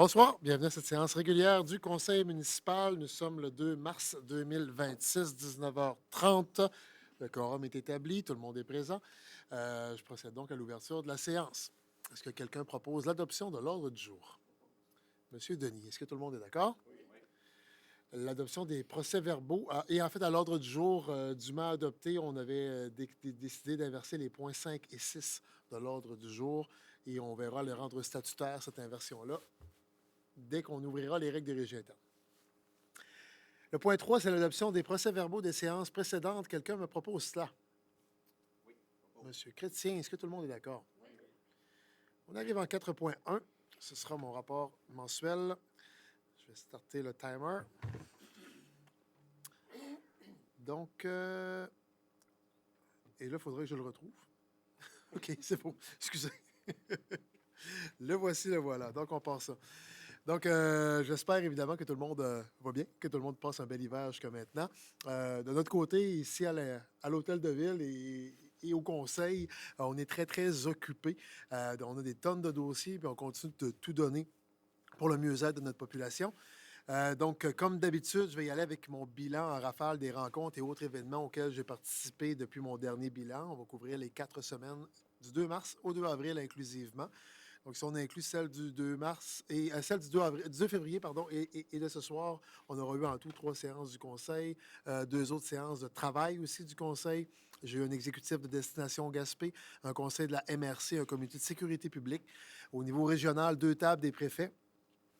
Bonsoir, bienvenue à cette séance régulière du Conseil municipal. Nous sommes le 2 mars 2026, 19h30. Le quorum est établi, tout le monde est présent. Je procède donc à l'ouverture de la séance. Est-ce que quelqu'un propose l'adoption de l'ordre du jour? Monsieur Denis, est-ce que tout le monde est d'accord? L'adoption des procès-verbaux. Et en fait, à l'ordre du jour dûment adopté, on avait décidé d'inverser les points 5 et 6 de l'ordre du jour et on verra le rendre statutaire, cette inversion-là, dès qu'on ouvrira les règles des régies internes. Le point 3, c'est l'adoption des procès-verbaux des séances précédentes. Quelqu'un me propose cela? Oui. Monsieur Chrétien, est-ce que tout le monde est d'accord? On arrive en 4.1. Ce sera mon rapport mensuel. Je vais starter le timer. Donc, et là, il faudrait que je le retrouve. OK, c'est bon. Excusez. Le voici, le voilà. Donc, on part ça. Donc, j'espère évidemment que tout le monde va bien, que tout le monde passe un bel hiver jusqu'à maintenant. De notre côté, ici à l'hôtel de ville et au conseil, on est très, très occupés. On a des tonnes de dossiers, puis on continue de tout donner pour le mieux-être de notre population. Donc, comme d'habitude, je vais y aller avec mon bilan en rafale des rencontres et autres événements auxquels j'ai participé depuis mon dernier bilan. On va couvrir les 4 semaines du 2 mars au 2 avril inclusivement. Donc, si on inclut celle du 2 mars et celle du 2 février, pardon, et de ce soir, on aura eu en tout 3 séances du Conseil, 2 autres séances de travail aussi du Conseil. J'ai eu un exécutif de Destination Gaspé, un conseil de la MRC, un comité de sécurité publique. Au niveau régional, 2 tables des préfets.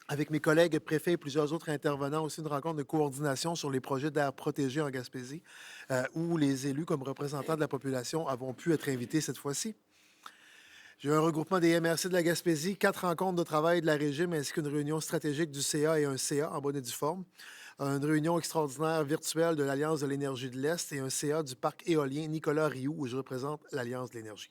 Avec mes collègues préfets et plusieurs autres intervenants, aussi une rencontre de coordination sur les projets d'air protégé en Gaspésie, où les élus, comme représentants de la population, avons pu être invités cette fois-ci. J'ai eu un regroupement des MRC de la Gaspésie, 4 rencontres de travail de la régime, ainsi qu'une réunion stratégique du CA et un CA en bonne et due forme. Une réunion extraordinaire virtuelle de l'Alliance de l'énergie de l'Est et un CA du parc éolien Nicolas Rioux, où je représente l'Alliance de l'énergie.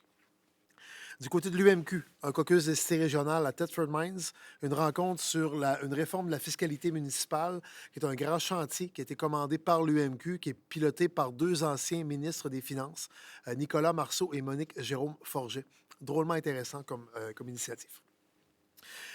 Du côté de l'UMQ, un caucus des cités régionales à Thetford Mines, une rencontre sur une réforme de la fiscalité municipale, qui est un grand chantier qui a été commandé par l'UMQ, qui est piloté par 2 anciens ministres des Finances, Nicolas Marceau et Monique Jérôme Forget. Drôlement intéressant comme initiative.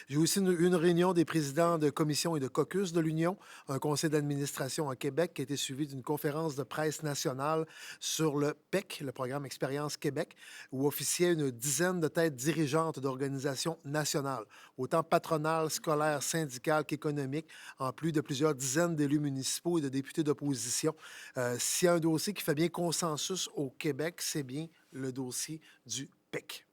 J'ai aussi une réunion des présidents de commissions et de caucus de l'Union, un conseil d'administration à Québec qui a été suivi d'une conférence de presse nationale sur le PEC, le programme Expérience Québec, où officiaient une dizaine de têtes dirigeantes d'organisations nationales, autant patronales, scolaires, syndicales qu'économiques, en plus de plusieurs dizaines d'élus municipaux et de députés d'opposition. S'il y a un dossier qui fait bien consensus au Québec, c'est bien le dossier du PEC.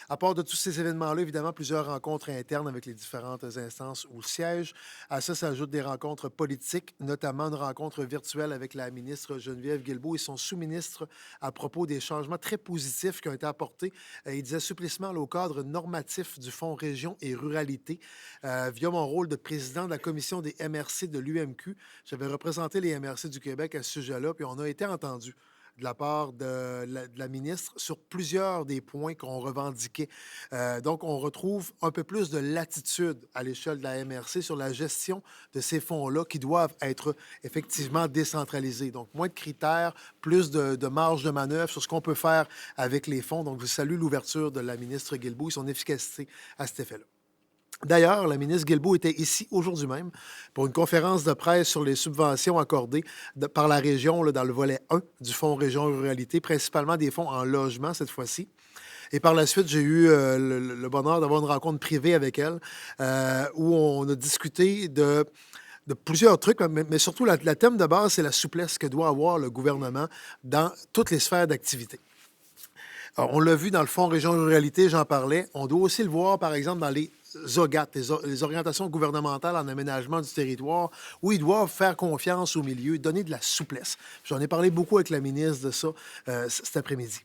À part de tous ces événements-là, évidemment, plusieurs rencontres internes avec les différentes instances ou sièges. À ça s'ajoutent des rencontres politiques, notamment une rencontre virtuelle avec la ministre Geneviève Guilbeault et son sous-ministre à propos des changements très positifs qui ont été apportés, il disait assouplissement au cadre normatif du Fonds Région et Ruralité. Via mon rôle de président de la commission des MRC de l'UMQ, j'avais représenté les MRC du Québec à ce sujet-là, puis on a été entendu de la part de la ministre sur plusieurs des points qu'on revendiquait. Donc, on retrouve un peu plus de latitude à l'échelle de la MRC sur la gestion de ces fonds-là qui doivent être effectivement décentralisés. Donc, moins de critères, plus de marge de manœuvre sur ce qu'on peut faire avec les fonds. Donc, je salue l'ouverture de la ministre Guilbeault et son efficacité à cet effet-là. D'ailleurs, la ministre Guilbeault était ici aujourd'hui même pour une conférence de presse sur les subventions accordées par la région là, dans le volet 1 du Fonds Région Ruralité, principalement des fonds en logement cette fois-ci. Et par la suite, j'ai eu le bonheur d'avoir une rencontre privée avec elle où on a discuté de plusieurs trucs, mais surtout la thème de base, c'est la souplesse que doit avoir le gouvernement dans toutes les sphères d'activité. Alors, on l'a vu dans le Fonds Région Ruralité, j'en parlais. On doit aussi le voir, par exemple, dans les OGAT, les orientations gouvernementales en aménagement du territoire, où ils doivent faire confiance au milieu, donner de la souplesse. J'en ai parlé beaucoup avec la ministre de ça cet après-midi.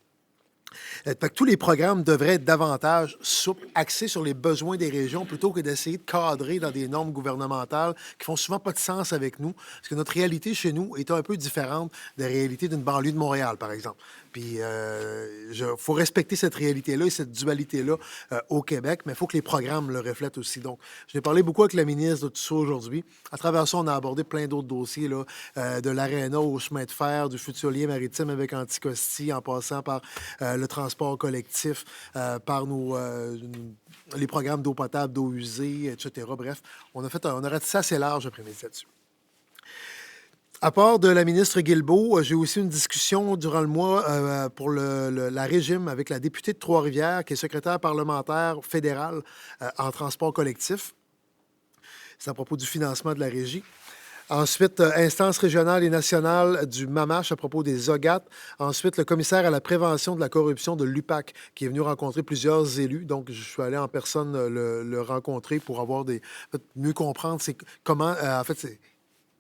Fait que tous les programmes devraient être davantage souples, axés sur les besoins des régions, plutôt que d'essayer de cadrer dans des normes gouvernementales qui font souvent pas de sens avec nous, parce que notre réalité chez nous est un peu différente de la réalité d'une banlieue de Montréal, par exemple. Puis, il faut respecter cette réalité-là et cette dualité-là au Québec, mais il faut que les programmes le reflètent aussi. Donc, j'ai parlé beaucoup avec la ministre de tout ça aujourd'hui. À travers ça, on a abordé plein d'autres dossiers, là, de l'aréna au chemin de fer, du futur lien maritime avec Anticosti, en passant par le transport collectif, par les programmes d'eau potable, d'eau usée, etc. Bref, on a ratissé assez large après-midi là-dessus. À part de la ministre Guilbeault, j'ai aussi une discussion durant le mois pour la régime avec la députée de Trois-Rivières, qui est secrétaire parlementaire fédérale en transport collectif. C'est à propos du financement de la régie. Ensuite, instance régionale et nationale du MAMACH à propos des OGAT. Ensuite, le commissaire à la prévention de la corruption de l'UPAC, qui est venu rencontrer plusieurs élus. Donc, je suis allé en personne le rencontrer pour mieux comprendre comment,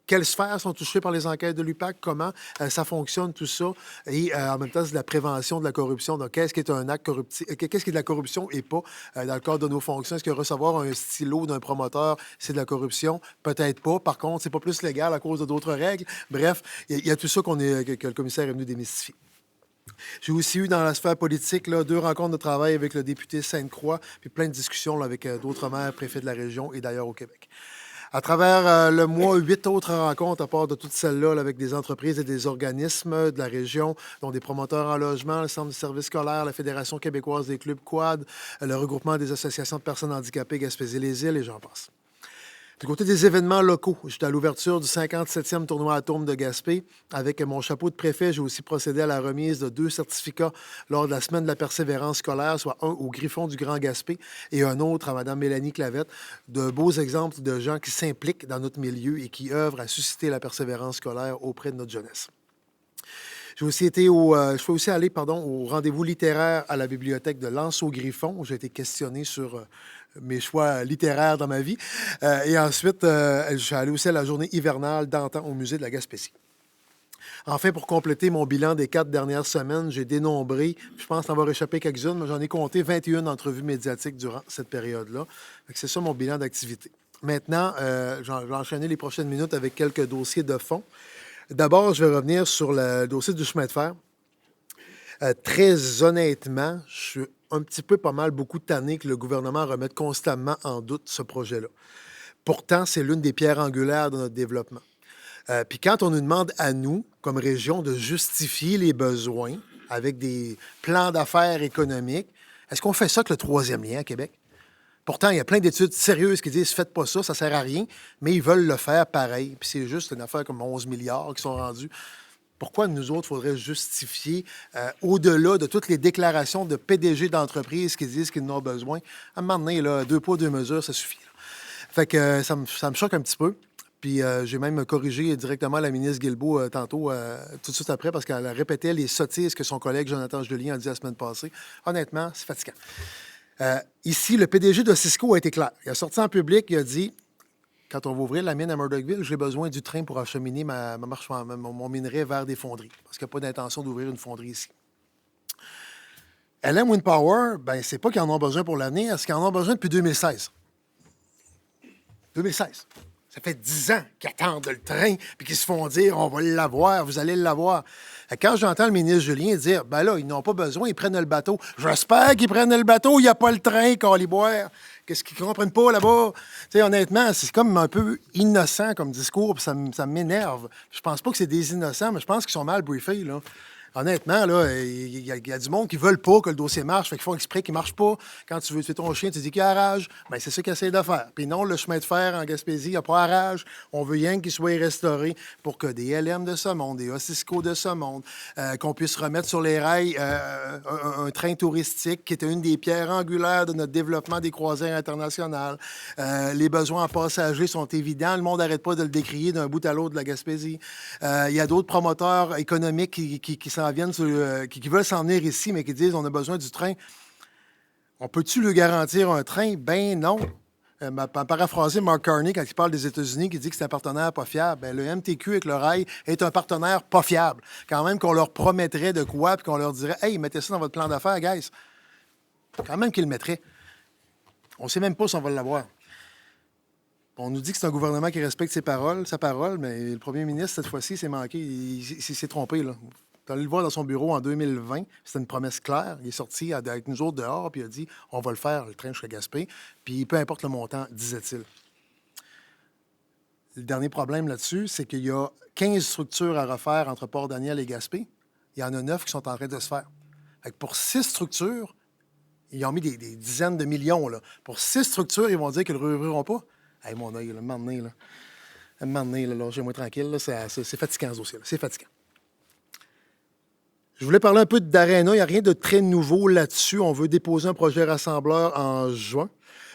quelles sphères sont touchées par les enquêtes de l'UPAC, comment ça fonctionne, tout ça, et en même temps, c'est de la prévention de la corruption. Donc, qu'est-ce qui est un acte corruptif, qu'est-ce qui est de la corruption et pas dans le cadre de nos fonctions? Est-ce que recevoir un stylo d'un promoteur, c'est de la corruption? Peut-être pas. Par contre, c'est pas plus légal à cause d'autres règles. Bref, il y a tout ça que le commissaire est venu démystifier. J'ai aussi eu dans la sphère politique 2 rencontres de travail avec le député Sainte-Croix, puis plein de discussions avec d'autres maires, préfets de la région et d'ailleurs au Québec. À travers le mois, 8 autres rencontres, à part de toutes celles-là, avec des entreprises et des organismes de la région, dont des promoteurs en logement, le Centre du service scolaire, la Fédération québécoise des clubs quad, le regroupement des associations de personnes handicapées Gaspésie-les-Îles, et j'en passe. Du côté des événements locaux, j'étais à l'ouverture du 57e tournoi Atome de Gaspé. Avec mon chapeau de préfet, j'ai aussi procédé à la remise de 2 certificats lors de la semaine de la persévérance scolaire, soit un au Griffon du Grand Gaspé et un autre à Mme Mélanie Clavette. De beaux exemples de gens qui s'impliquent dans notre milieu et qui œuvrent à susciter la persévérance scolaire auprès de notre jeunesse. Je suis aussi allé au rendez-vous littéraire à la bibliothèque de L'Anse-au-Griffon, où j'ai été questionné sur mes choix littéraires dans ma vie. Et ensuite, je suis allé aussi à la journée hivernale d'antan au musée de la Gaspésie. Enfin, pour compléter mon bilan des 4 dernières semaines, j'ai dénombré, je pense avoir échappé quelques-unes, mais j'en ai compté 21 entrevues médiatiques durant cette période-là. C'est ça mon bilan d'activité. Maintenant, je vais enchaîner les prochaines minutes avec quelques dossiers de fond. D'abord, je vais revenir sur le dossier du chemin de fer. Très honnêtement, je suis un petit peu beaucoup tanné que le gouvernement remette constamment en doute ce projet-là. Pourtant, c'est l'une des pierres angulaires de notre développement. Puis quand on nous demande à nous, comme région, de justifier les besoins avec des plans d'affaires économiques, est-ce qu'on fait ça avec le 3e lien à Québec? Pourtant, il y a plein d'études sérieuses qui disent « faites pas ça, ça sert à rien », mais ils veulent le faire pareil. Puis c'est juste une affaire comme 11 milliards qui sont rendus. Pourquoi nous autres, il faudrait justifier, au-delà de toutes les déclarations de PDG d'entreprises qui disent qu'ils en ont besoin? À un moment donné, 2 poids, 2 mesures, ça suffit. Là. Fait que ça me choque un petit peu. Puis j'ai même corrigé directement la ministre Guilbeault tantôt, tout de suite après, parce qu'elle répétait les sottises que son collègue Jonathan Julien a dit la semaine passée. Honnêtement, c'est fatigant. Ici, le PDG de Cisco a été clair. Il a sorti en public, il a dit... Quand on va ouvrir la mine à Murdochville, j'ai besoin du train pour acheminer mon minerai vers des fonderies, parce qu'il n'y a pas d'intention d'ouvrir une fonderie ici. LM Wind Power, ben, c'est pas qu'ils en ont besoin pour l'avenir, c'est qu'ils en ont besoin depuis 2016. 2016. Ça fait 10 ans qu'ils attendent le train, puis qu'ils se font dire, on va l'avoir, vous allez l'avoir. Quand j'entends le ministre Julien dire, ben là, ils n'ont pas besoin, ils prennent le bateau. J'espère qu'ils prennent le bateau, il n'y a pas le train, caliboire. Qu'est-ce qu'ils ne comprennent pas là-bas? Tu sais, honnêtement, c'est comme un peu innocent comme discours, puis ça m'énerve. Je pense pas que c'est des innocents, mais je pense qu'ils sont mal briefés, là. Honnêtement, là, il y a du monde qui ne veulent pas que le dossier marche, fait qu'ils font exprès qu'il ne marche pas. Quand tu veux tuer ton chien, tu dis qu'il y a rage. Bien, c'est ça qu'ils essayent de faire. Puis non, le chemin de fer en Gaspésie, il n'y a pas à rage. On veut rien qu'il soit restauré pour que des LM de ce monde, des Ossisco de ce monde, qu'on puisse remettre sur les rails un train touristique qui était une des pierres angulaires de notre développement des croisières internationales. Les besoins en passagers sont évidents. Le monde n'arrête pas de le décrier d'un bout à l'autre de la Gaspésie. Il y a d'autres promoteurs économiques qui s'en viennent, qui veulent s'en venir ici, mais qui disent on a besoin du train. On peut-tu lui garantir un train? Ben non. Paraphraser Mark Carney quand il parle des États-Unis, qui dit que c'est un partenaire pas fiable. Ben, le MTQ avec le rail est un partenaire pas fiable. Quand même qu'on leur promettrait de quoi, puis qu'on leur dirait hey, mettez ça dans votre plan d'affaires, guys. Quand même qu'ils le mettraient. On ne sait même pas si on va l'avoir. On nous dit que c'est un gouvernement qui respecte sa parole, mais le premier ministre, cette fois-ci, il s'est manqué. Il s'est trompé, là. Tu allé le voir dans son bureau en 2020. C'était une promesse claire. Il est sorti avec nous autres dehors, puis il a dit on va le faire, le train jusqu'à Gaspé. Puis peu importe le montant, disait-il. Le dernier problème là-dessus, c'est qu'il y a 15 structures à refaire entre Port-Daniel et Gaspé. Il y en a 9 qui sont en train de se faire. Fait que pour 6 structures, ils ont mis des dizaines de millions. Là. Pour 6 structures, ils vont dire qu'ils ne le rouvriront pas. Hey, mon œil, là, un moment donné, là. Un moment donné, là, lâchez-moi tranquille. Là, c'est fatigant, ce dossier-là. C'est fatigant. Je voulais parler un peu d'Arena. Il n'y a rien de très nouveau là-dessus. On veut déposer un projet rassembleur en juin.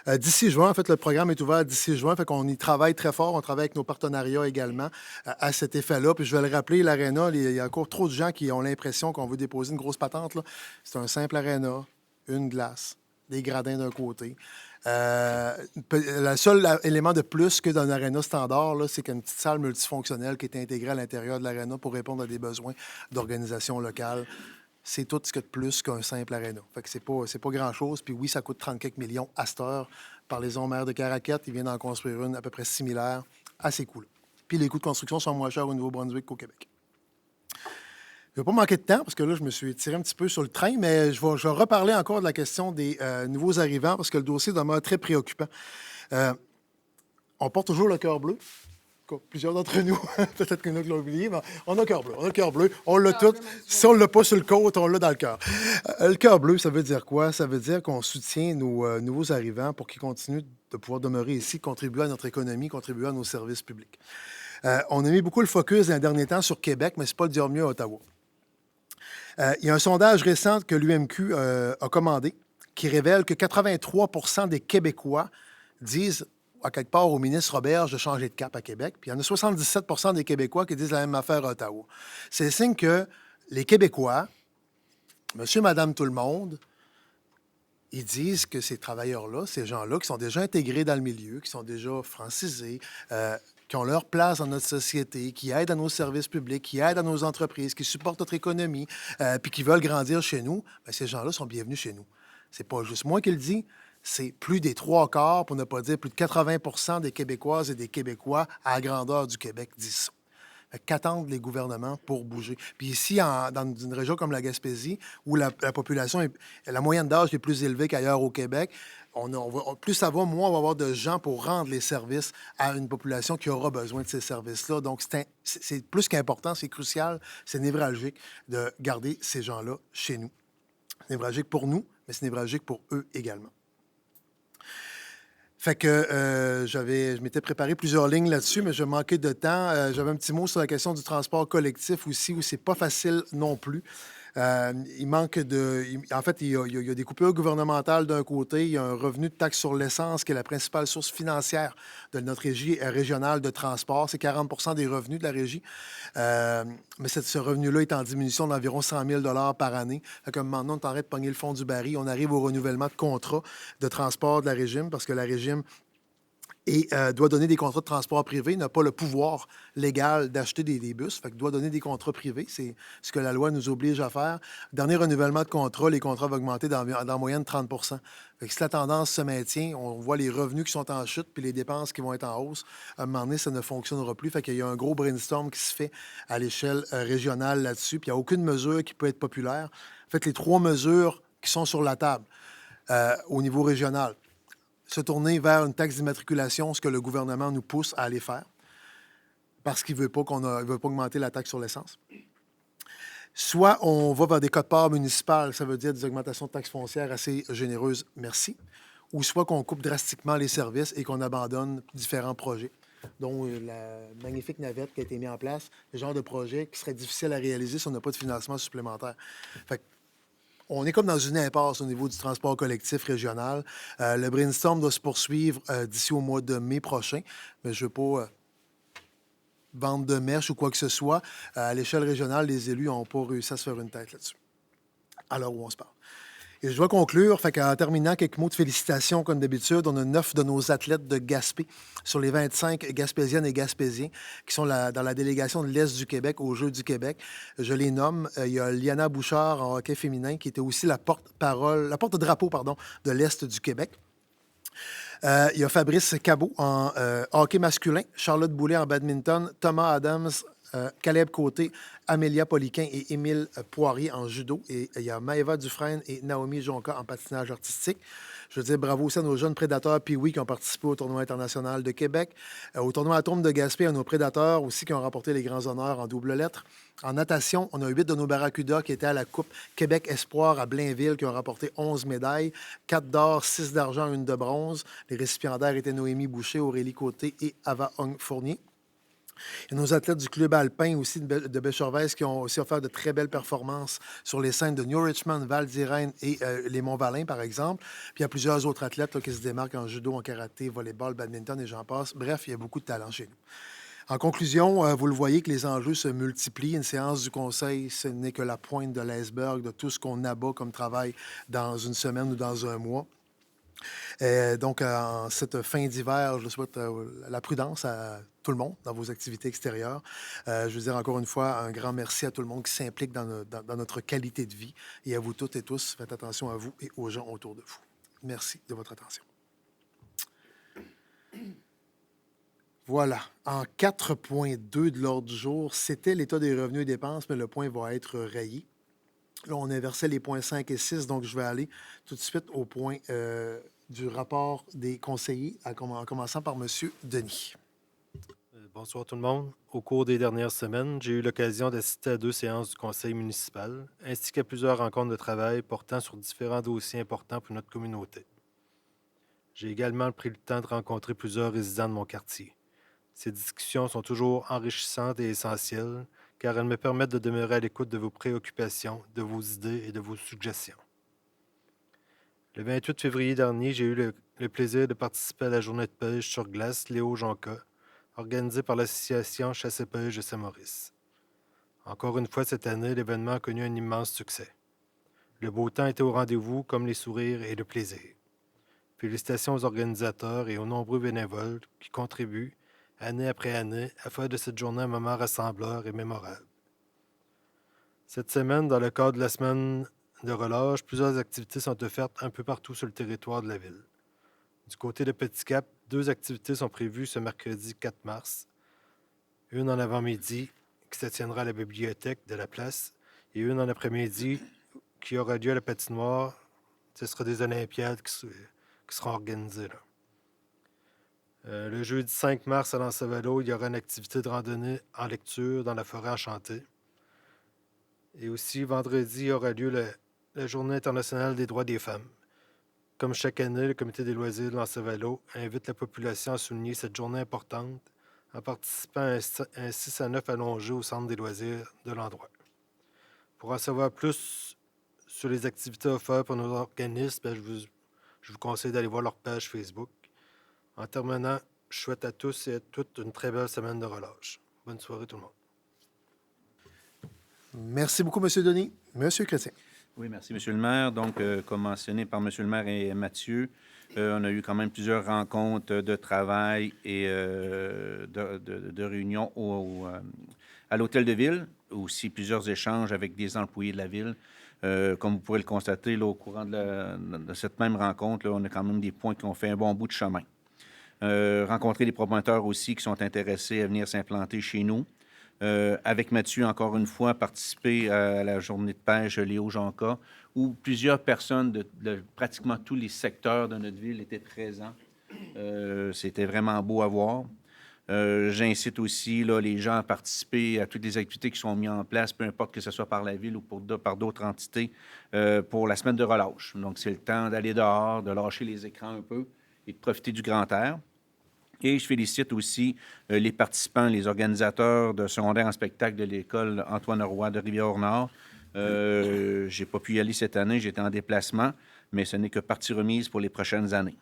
D'ici juin, en fait, le programme est ouvert d'ici juin. Fait qu'on y travaille très fort. On travaille avec nos partenariats également à cet effet-là. Puis je vais le rappeler, l'Arena, il y a encore trop de gens qui ont l'impression qu'on veut déposer une grosse patente. Là. C'est un simple Arena, une glace, des gradins d'un côté. Le seul élément de plus que dans un aréna standard, là, c'est qu'il y a une petite salle multifonctionnelle qui est intégrée à l'intérieur de l'aréna pour répondre à des besoins d'organisation locale. C'est tout ce qu'il y a de plus qu'un simple aréna. Fait que c'est pas grand-chose. Puis oui, ça coûte 30 quelques millions à cette heure. Parlez-en au maire de Caraquette, il vient d'en construire une à peu près similaire à ces coûts-là. Puis les coûts de construction sont moins chers au Nouveau-Brunswick qu'au Québec. Je ne vais pas manquer de temps parce que là, je me suis tiré un petit peu sur le train, mais je vais reparler encore de la question des nouveaux arrivants parce que le dossier demeure très préoccupant. On porte toujours le cœur bleu. Plusieurs d'entre nous, peut-être qu'il y en a qui l'ont oublié, mais on a le cœur bleu. On a le cœur bleu. On l'a tout. Si on ne l'a pas sur le côte, on l'a dans le cœur. Le cœur bleu, ça veut dire quoi? Ça veut dire qu'on soutient nos nouveaux arrivants pour qu'ils continuent de pouvoir demeurer ici, contribuer à notre économie, contribuer à nos services publics. On a mis beaucoup le focus dans les derniers temps sur Québec, mais ce n'est pas le dire mieux à Ottawa. Il y a un sondage récent que l'UMQ a commandé qui révèle que 83 % des Québécois disent à quelque part au ministre Roberge de changer de cap à Québec. Puis il y en a 77 % des Québécois qui disent la même affaire à Ottawa. C'est le signe que les Québécois, monsieur, madame, tout le monde, ils disent que ces travailleurs-là, ces gens-là qui sont déjà intégrés dans le milieu, qui sont déjà francisés, qui ont leur place dans notre société, qui aident à nos services publics, qui aident à nos entreprises, qui supportent notre économie, puis qui veulent grandir chez nous, bien, ces gens-là sont bienvenus chez nous. C'est pas juste moi qui le dis, c'est plus des 3/4, pour ne pas dire plus de 80 % des Québécoises et des Québécois à la grandeur du Québec disent ça. Qu'attendent les gouvernements pour bouger? Puis ici, dans une région comme la Gaspésie, où la population, la moyenne d'âge est plus élevée qu'ailleurs au Québec, plus ça va, moins on va avoir de gens pour rendre les services à une population qui aura besoin de ces services-là. Donc, c'est plus qu'important, c'est crucial, c'est névralgique de garder ces gens-là chez nous. C'est névralgique pour nous, mais c'est névralgique pour eux également. Fait que je m'étais préparé plusieurs lignes là-dessus, mais je manquais de temps. J'avais un petit mot sur la question du transport collectif aussi, où c'est pas facile non plus. Il manque de... En fait, il y a des coupures gouvernementales d'un côté. Il y a un revenu de taxe sur l'essence qui est la principale source financière de notre régie régionale de transport. C'est 40 % des revenus de la régie. Mais ce revenu-là est en diminution d'environ 100 000 $ par année. Fait qu'à un moment donné, on arrête de pogner le fond du baril. On arrive au renouvellement de contrats de transport de la régime parce que la régime doit donner des contrats de transport privé, n'a pas le pouvoir légal d'acheter des bus, fait que doit donner des contrats privés. C'est ce que la loi nous oblige à faire. Dernier renouvellement de contrat, les contrats vont augmenter dans moyenne 30 %. Fait que si la tendance se maintient, on voit les revenus qui sont en chute puis les dépenses qui vont être en hausse. À un moment donné, ça ne fonctionnera plus. Fait qu'il y a un gros brainstorm qui se fait à l'échelle régionale là-dessus. Puis il n'y a aucune mesure qui peut être populaire. En fait, les 3 mesures qui sont sur la table au niveau régional, se tourner vers une taxe d'immatriculation, ce que le gouvernement nous pousse à aller faire, parce qu'il ne veut pas augmenter la taxe sur l'essence. Soit on va vers des quotes-parts municipales, ça veut dire des augmentations de taxes foncières assez généreuses, merci, ou soit qu'on coupe drastiquement les services et qu'on abandonne différents projets, dont la magnifique navette qui a été mise en place, le genre de projet qui serait difficile à réaliser si on n'a pas de financement supplémentaire. Fait que on est comme dans une impasse au niveau du transport collectif régional. Le brainstorm doit se poursuivre d'ici au mois de mai prochain, mais je ne veux pas vendre de mèche ou quoi que ce soit. À l'échelle régionale, les élus n'ont pas réussi à se faire une tête là-dessus, à l'heure où on se parle. Et je dois conclure, fait qu'en terminant, quelques mots de félicitations, comme d'habitude. On a 9 de nos athlètes de Gaspé sur les 25 Gaspésiennes et Gaspésiens qui sont dans la délégation de l'Est du Québec aux Jeux du Québec. Je les nomme. Il y a Liana Bouchard en hockey féminin qui était aussi la porte-drapeau de l'Est du Québec. Il y a Fabrice Cabot en hockey masculin, Charlotte Boulet en badminton, Thomas Adams, Caleb Côté, Amélia Poliquin et Émile Poirier en judo. Et il y a Maëva Dufresne et Naomi Jonca en patinage artistique. Je veux dire bravo aussi à nos jeunes prédateurs Pee-Wee qui ont participé au tournoi international de Québec, au tournoi Atome de Gaspé, à nos prédateurs aussi qui ont remporté les grands honneurs en double lettre. En natation, on a 8 de nos barracudas qui étaient à la Coupe Québec Espoir à Blainville qui ont remporté 11 médailles, 4 d'or, 6 d'argent, 1 de bronze. Les récipiendaires étaient Noémie Boucher, Aurélie Côté et Ava Hong-Fournier. Et nos athlètes du club alpin aussi de Béchervaise qui ont aussi offert de très belles performances sur les scènes de New Richmond, Val d'Irène et les Monts-Valin, par exemple. Puis il y a plusieurs autres athlètes là, qui se démarquent en judo, en karaté, volleyball, badminton et j'en passe. Bref, il y a beaucoup de talent chez nous. En conclusion, vous le voyez que les enjeux se multiplient. Une séance du conseil, ce n'est que la pointe de l'iceberg de tout ce qu'on abat comme travail dans une semaine ou dans un mois. Donc, en cette fin d'hiver, je souhaite la prudence à tout le monde dans vos activités extérieures. Je veux dire encore une fois un grand merci à tout le monde qui s'implique dans notre qualité de vie. Et à vous toutes et tous, faites attention à vous et aux gens autour de vous. Merci de votre attention. Voilà. En 4.2 de l'ordre du jour, c'était l'état des revenus et dépenses, mais le point va être rayé. Là, on inversait les points 5 et 6, donc je vais aller tout de suite au point du rapport des conseillers, en commençant par M. Denis. Bonsoir tout le monde. Au cours des dernières semaines, j'ai eu l'occasion d'assister à 2 séances du conseil municipal, ainsi qu'à plusieurs rencontres de travail portant sur différents dossiers importants pour notre communauté. J'ai également pris le temps de rencontrer plusieurs résidents de mon quartier. Ces discussions sont toujours enrichissantes et essentielles, car elles me permettent de demeurer à l'écoute de vos préoccupations, de vos idées et de vos suggestions. Le 28 février dernier, j'ai eu le plaisir de participer à la journée de pêche sur glace Léo Jonca, organisée par l'association Chasse et pêche de Saint-Maurice. Encore une fois cette année, l'événement a connu un immense succès. Le beau temps était au rendez-vous, comme les sourires et le plaisir. Félicitations aux organisateurs et aux nombreux bénévoles qui contribuent, année après année, à faire de cette journée un moment rassembleur et mémorable. Cette semaine, dans le cadre de la semaine de relâche, plusieurs activités sont offertes un peu partout sur le territoire de la ville. Du côté de Petit Cap, 2 activités sont prévues ce mercredi 4 mars. Une en avant-midi qui se tiendra à la bibliothèque de la place et une en après-midi qui aura lieu à la patinoire. Ce sera des Olympiades qui seront organisées là. Le jeudi 5 mars à Lansavalo, il y aura une activité de randonnée en lecture dans la forêt enchantée. Et aussi, vendredi aura lieu la Journée internationale des droits des femmes. Comme chaque année, le Comité des loisirs de Lansavalo invite la population à souligner cette journée importante en participant à un 6 à 9 allongé au centre des loisirs de l'endroit. Pour en savoir plus sur les activités offertes par nos organismes, je vous conseille d'aller voir leur page Facebook. En terminant, je souhaite à tous et à toutes une très belle semaine de relâche. Bonne soirée tout le monde. Merci beaucoup, M. Denis. M. Chrétien. Oui, merci, M. le maire. Donc, comme mentionné par M. le maire et Mathieu, on a eu quand même plusieurs rencontres de travail et de réunions à l'hôtel de ville, aussi plusieurs échanges avec des employés de la ville. Comme vous pourrez le constater, là, au courant de cette même rencontre, là, on a quand même des points qui ont fait un bon bout de chemin. Rencontrer des promoteurs aussi qui sont intéressés à venir s'implanter chez nous. Avec Mathieu, encore une fois, participer à la journée de pêche Léo Jonca, où plusieurs personnes de pratiquement tous les secteurs de notre ville étaient présents. C'était vraiment beau à voir. J'incite aussi là, les gens à participer à toutes les activités qui sont mises en place, peu importe que ce soit par la ville ou par d'autres entités, pour la semaine de relâche. Donc, c'est le temps d'aller dehors, de lâcher les écrans un peu et de profiter du grand air. Et je félicite aussi les participants, les organisateurs de secondaire en spectacle de l'école Antoine-Roy de Rivière-au-Nord. Je n'ai pas pu y aller cette année, j'étais en déplacement, mais ce n'est que partie remise pour les prochaines années.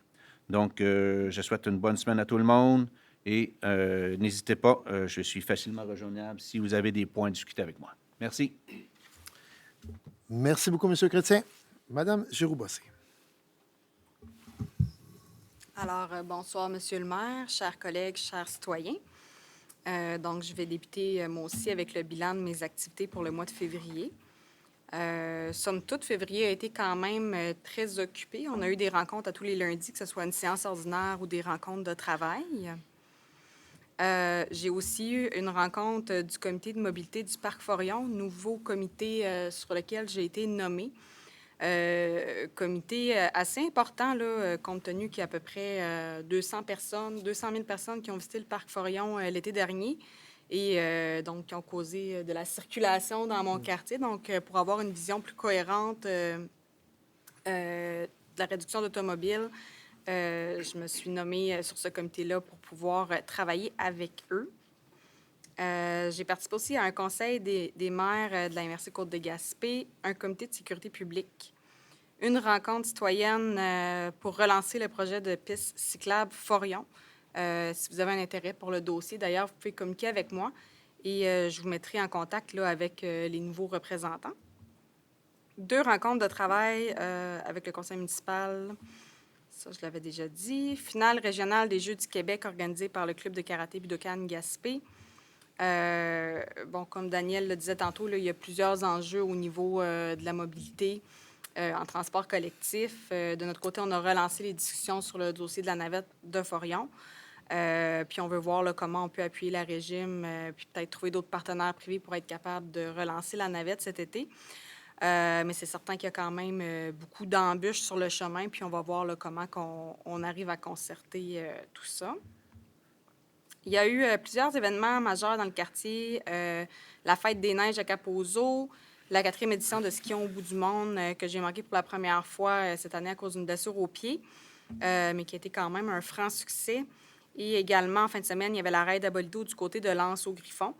Donc, je souhaite une bonne semaine à tout le monde et n'hésitez pas, je suis facilement rejoignable si vous avez des points à discuter avec moi. Merci. Merci beaucoup, M. Chrétien. Madame Giroux-Bossé. Alors, bonsoir, Monsieur le maire, chers collègues, chers citoyens. Donc, je vais débuter moi aussi avec le bilan de mes activités pour le mois de février. Somme toute, février a été quand même très occupé. On a eu des rencontres à tous les lundis, que ce soit une séance ordinaire ou des rencontres de travail. J'ai aussi eu une rencontre du comité de mobilité du Parc Forillon, nouveau comité sur lequel j'ai été nommée. Comité assez important, là, compte tenu qu'il y a à peu près 200 000 personnes qui ont visité le parc Forillon l'été dernier et donc qui ont causé de la circulation dans mon quartier. Donc, pour avoir une vision plus cohérente de la réduction d'automobiles, je me suis nommée sur ce comité-là pour pouvoir travailler avec eux. J'ai participé aussi à un conseil des maires de la MRC Côte-de-Gaspé, un comité de sécurité publique, une rencontre citoyenne pour relancer le projet de piste cyclable Forillon. Si vous avez un intérêt pour le dossier, d'ailleurs, vous pouvez communiquer avec moi et je vous mettrai en contact là, avec les nouveaux représentants. 2 rencontres de travail avec le conseil municipal. Ça, je l'avais déjà dit. Finale régionale des Jeux du Québec organisée par le club de karaté Budokan Gaspé. Bon, comme Daniel le disait tantôt, là, il y a plusieurs enjeux au niveau de la mobilité en transport collectif. De notre côté, on a relancé les discussions sur le dossier de la navette de Forillon. Puis on veut voir là, comment on peut appuyer la régime, puis peut-être trouver d'autres partenaires privés pour être capable de relancer la navette cet été. Mais c'est certain qu'il y a quand même beaucoup d'embûches sur le chemin, puis on va voir là, comment on arrive à concerter tout ça. Il y a eu plusieurs événements majeurs dans le quartier. La fête des neiges à Kaposo, la 4e édition de Skions au bout du monde que j'ai manqué pour la première fois cette année à cause d'une blessure au pied, mais qui a été quand même un franc succès. Et également, en fin de semaine, il y avait la raid à Bolido du côté de L'Anse au Griffon.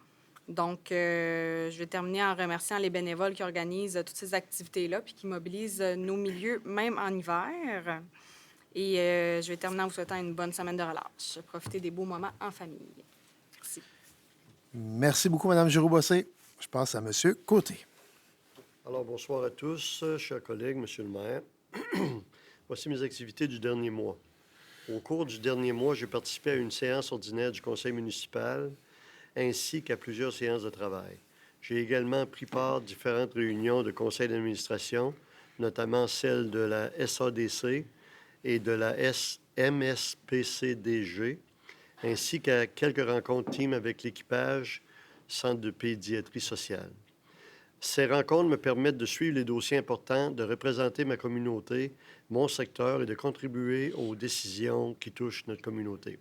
Donc, je vais terminer en remerciant les bénévoles qui organisent toutes ces activités-là puis qui mobilisent nos milieux, même en hiver. Et je vais terminer en vous souhaitant une bonne semaine de relâche. Profitez des beaux moments en famille. Merci. Merci beaucoup, Mme Giroux-Bossé. Je passe à M. Côté. Alors, bonsoir à tous, chers collègues, Monsieur le maire. Voici mes activités du dernier mois. Au cours du dernier mois, j'ai participé à une séance ordinaire du conseil municipal ainsi qu'à plusieurs séances de travail. J'ai également pris part à différentes réunions de conseil d'administration, notamment celle de la SADC et de la MSPCDG, ainsi qu'à quelques rencontres team avec l'équipage Centre de pédiatrie sociale. Ces rencontres me permettent de suivre les dossiers importants, de représenter ma communauté, mon secteur et de contribuer aux décisions qui touchent notre communauté.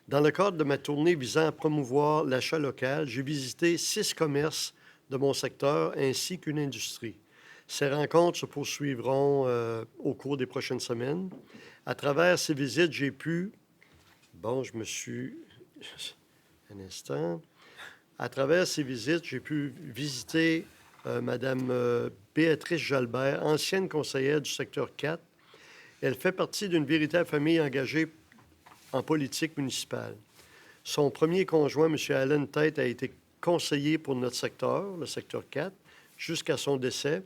Dans le cadre de ma tournée visant à promouvoir l'achat local, j'ai visité 6 commerces de mon secteur ainsi qu'une industrie. Ces rencontres se poursuivront au cours des prochaines semaines. À travers ces visites, j'ai pu... Un instant. À travers ces visites, j'ai pu visiter Mme Béatrice Jalbert, ancienne conseillère du secteur 4. Elle fait partie d'une véritable famille engagée en politique municipale. Son premier conjoint, M. Allen Tête, a été conseiller pour notre secteur, le secteur 4, jusqu'à son décès.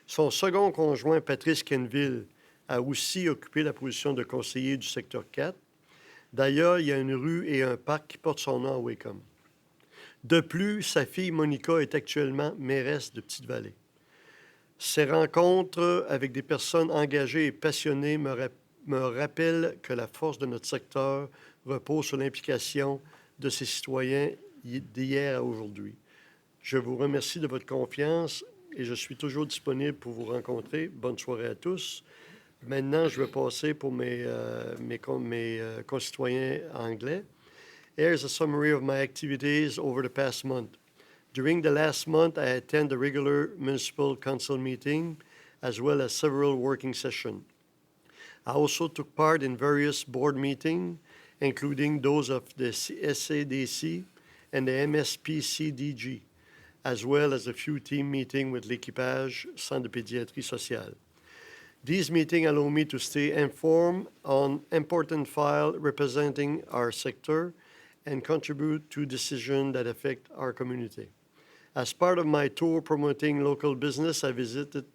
Son second conjoint, Patrice Kenville, a aussi occupé la position de conseiller du secteur 4. D'ailleurs, il y a une rue et un parc qui portent son nom à Wacom. De plus, sa fille Monica est actuellement mairesse de Petite-Vallée. Ces rencontres avec des personnes engagées et passionnées me rappellent que la force de notre secteur repose sur l'implication de ses citoyens d'hier à aujourd'hui. Je vous remercie de votre confiance et je suis toujours disponible pour vous rencontrer. Bonne soirée à tous. Maintenant, je vais passer pour mes concitoyens anglais. Here's a summary of my activities over the past month. During the last month, I attended a regular municipal council meeting as well as several working sessions. I also took part in various board meetings, including those of the SADC and the MSPCDG, as well as a few team meetings with l'équipage Centre de pédiatrie sociale. These meetings allow me to stay informed on important files representing our sector and contribute to decisions that affect our community. As part of my tour promoting local business, I visited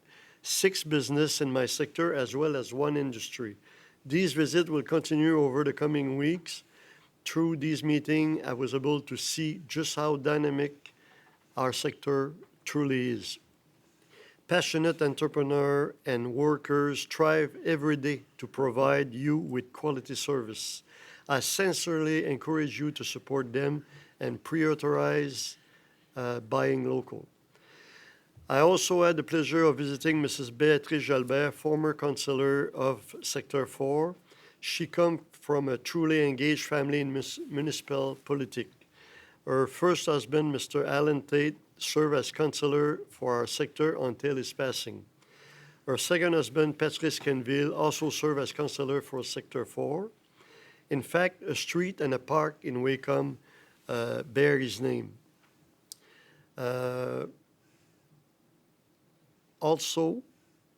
6 businesses in my sector as well as 1 industry. These visits will continue over the coming weeks. Through these meetings, I was able to see just how dynamic our sector truly is. Passionate entrepreneurs and workers strive every day to provide you with quality service. I sincerely encourage you to support them and prioritize buying local. I also had the pleasure of visiting Mrs. Béatrice Jalbert, former councillor of Sector 4. She comes from a truly engaged family in municipal politics. Her first husband, Mr. Alan Tate, served as councillor for our sector until his passing. Her second husband, Patrice Kenville, also served as councillor for Sector 4. In fact, a street and a park in Wacom bear his name. Also,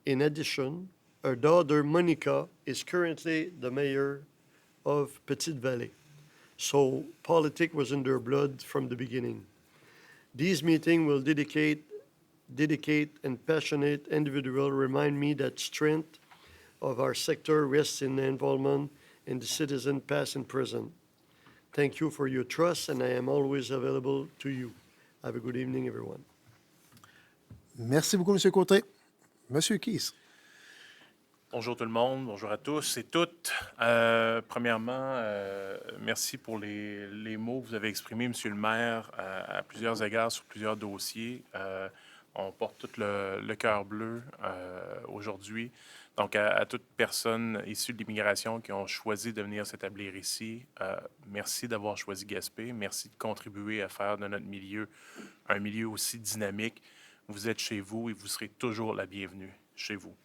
in addition, her daughter, Monica, is currently the mayor of Petite Vallée. So politics was in their blood from the beginning. These meetings will dedicate and passionate individuals remind me that strength of our sector rests in the involvement in the citizen past and present. Thank you for your trust, and I am always available to you. Have a good evening, everyone. Merci beaucoup, M. Côté. M. Keys. Bonjour tout le monde, bonjour à tous et toutes. Premièrement, merci pour les mots que vous avez exprimés, Monsieur le maire, à plusieurs égards sur plusieurs dossiers. On porte tout le cœur bleu aujourd'hui. Donc, à toute personne issue de l'immigration qui ont choisi de venir s'établir ici, merci d'avoir choisi Gaspé. Merci de contribuer à faire de notre milieu un milieu aussi dynamique. Vous êtes chez vous et vous serez toujours la bienvenue chez vous.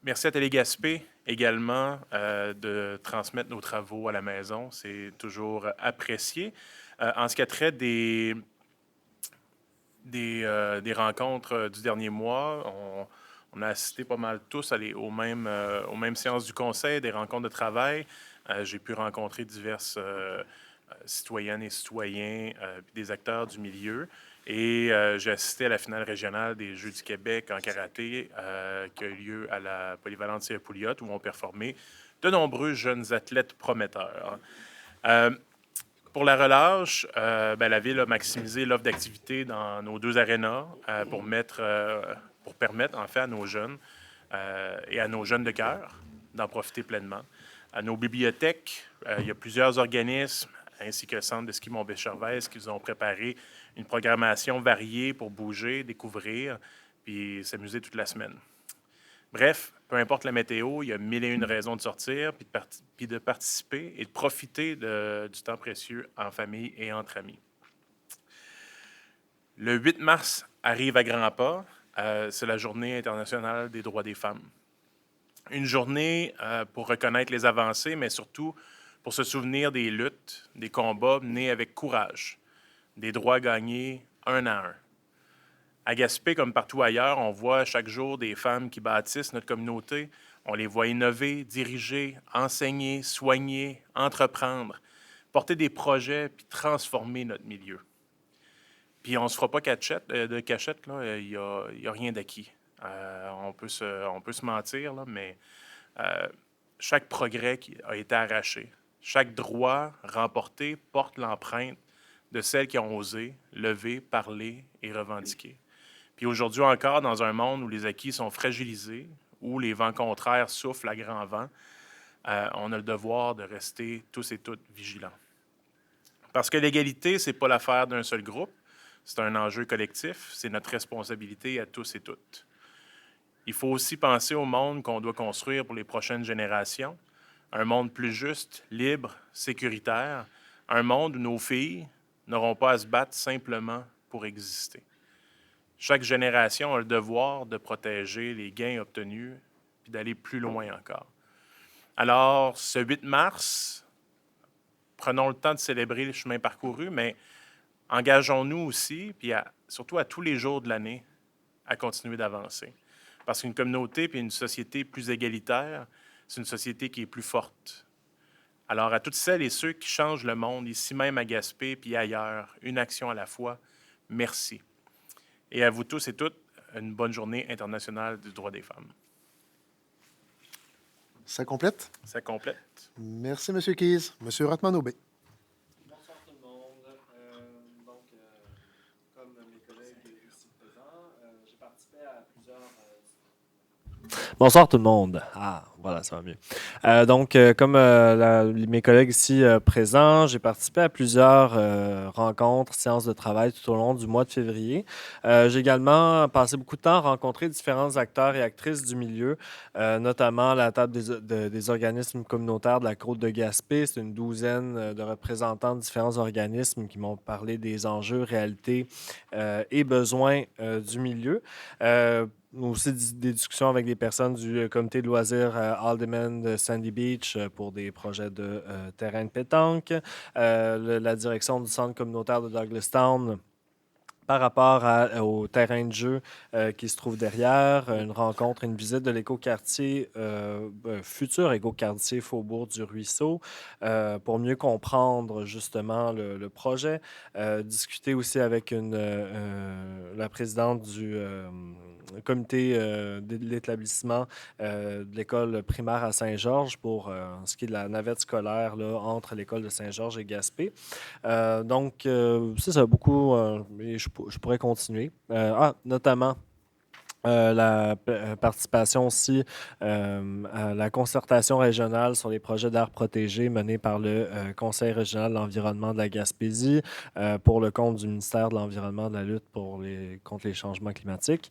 Merci à Télé Gaspé également de transmettre nos travaux à la maison. C'est toujours apprécié. En ce qui a trait des rencontres du dernier mois, on a assisté pas mal tous aux mêmes séances du conseil, des rencontres de travail. J'ai pu rencontrer diverses citoyennes et citoyens, puis des acteurs du milieu. Et j'ai assisté à la finale régionale des Jeux du Québec en karaté qui a eu lieu à la polyvalente Pouliot, où ont performé de nombreux jeunes athlètes prometteurs. Pour la relâche, la Ville a maximisé l'offre d'activités dans nos deux arénas pour permettre en fait à nos jeunes et à nos jeunes de cœur d'en profiter pleinement. À nos bibliothèques, il y a plusieurs organismes ainsi que le Centre de ski Mont-Béchervaise qui nous ont préparé une programmation variée pour bouger, découvrir, puis s'amuser toute la semaine. Bref, peu importe la météo, il y a 1001 raisons de sortir, puis de participer et de profiter du temps précieux en famille et entre amis. Le 8 mars arrive à grands pas. C'est la Journée internationale des droits des femmes. Une journée pour reconnaître les avancées, mais surtout pour se souvenir des luttes, des combats menés avec courage, des droits gagnés un à un. À Gaspé, comme partout ailleurs, on voit chaque jour des femmes qui bâtissent notre communauté. On les voit innover, diriger, enseigner, soigner, entreprendre, porter des projets puis transformer notre milieu. Puis on ne se fera pas de cachette, là, il y a rien d'acquis. On peut se mentir, là, mais chaque progrès qui a été arraché, chaque droit remporté porte l'empreinte de celles qui ont osé lever, parler et revendiquer. Puis aujourd'hui encore, dans un monde où les acquis sont fragilisés, où les vents contraires soufflent à grand vent, on a le devoir de rester tous et toutes vigilants. Parce que l'égalité, ce n'est pas l'affaire d'un seul groupe, c'est un enjeu collectif, c'est notre responsabilité à tous et toutes. Il faut aussi penser au monde qu'on doit construire pour les prochaines générations, un monde plus juste, libre, sécuritaire, un monde où nos filles n'auront pas à se battre simplement pour exister. Chaque génération a le devoir de protéger les gains obtenus puis d'aller plus loin encore. Alors, ce 8 mars, prenons le temps de célébrer le chemin parcouru, mais engageons-nous aussi, puis surtout à tous les jours de l'année, à continuer d'avancer. Parce qu'une communauté puis une société plus égalitaire, c'est une société qui est plus forte. Alors, à toutes celles et ceux qui changent le monde, ici même à Gaspé puis ailleurs, une action à la fois, merci. Et à vous tous et toutes, une bonne journée internationale du droit des femmes. Ça complète? Ça complète. Merci, M. Keys. M. Rothman-Aubé. Bonsoir tout le monde. Comme mes collègues ici présents, j'ai participé à plusieurs Bonsoir tout le monde. Ah, voilà, ça va mieux. Comme mes collègues ici présents, j'ai participé à plusieurs rencontres, séances de travail tout au long du mois de février. J'ai également passé beaucoup de temps à rencontrer différents acteurs et actrices du milieu, notamment la table des organismes communautaires de la Côte de Gaspé. C'est une douzaine de représentants de différents organismes qui m'ont parlé des enjeux, réalités et besoins du milieu. Aussi des discussions avec des personnes du comité de loisirs Alderman de Sandy Beach pour des projets de terrain de pétanque, la direction du centre communautaire de Douglastown par rapport au terrain de jeu qui se trouve derrière, une rencontre, une visite de l'écoquartier, futur écoquartier Faubourg du Ruisseau, pour mieux comprendre justement le projet. Discuter aussi avec la présidente du comité de l'établissement de l'école primaire à Saint-Georges pour ce qui est de la navette scolaire là, entre l'école de Saint-Georges et Gaspé. C'est ça, beaucoup, mais je pourrais continuer. Notamment la participation aussi à la concertation régionale sur les projets d'aires protégées menés par le Conseil régional de l'environnement de la Gaspésie pour le compte du ministère de l'Environnement, de la lutte contre les changements climatiques.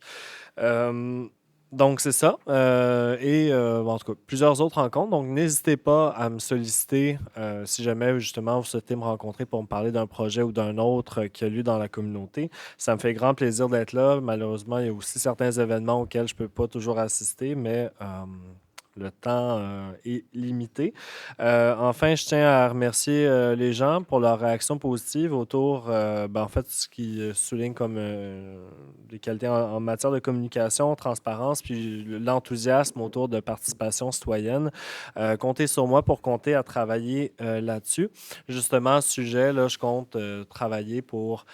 Donc, c'est ça. En tout cas, plusieurs autres rencontres. Donc, n'hésitez pas à me solliciter si jamais, justement, vous souhaitez me rencontrer pour me parler d'un projet ou d'un autre qui a lieu dans la communauté. Ça me fait grand plaisir d'être là. Malheureusement, il y a aussi certains événements auxquels je ne peux pas toujours assister, mais le temps est limité. Enfin, je tiens à remercier les gens pour leur réaction positive autour, en fait, ce qui souligne comme des qualités en matière de communication, transparence, puis l'enthousiasme autour de participation citoyenne. Comptez sur moi pour compter à travailler là-dessus. Justement, à ce sujet, là, je compte travailler pour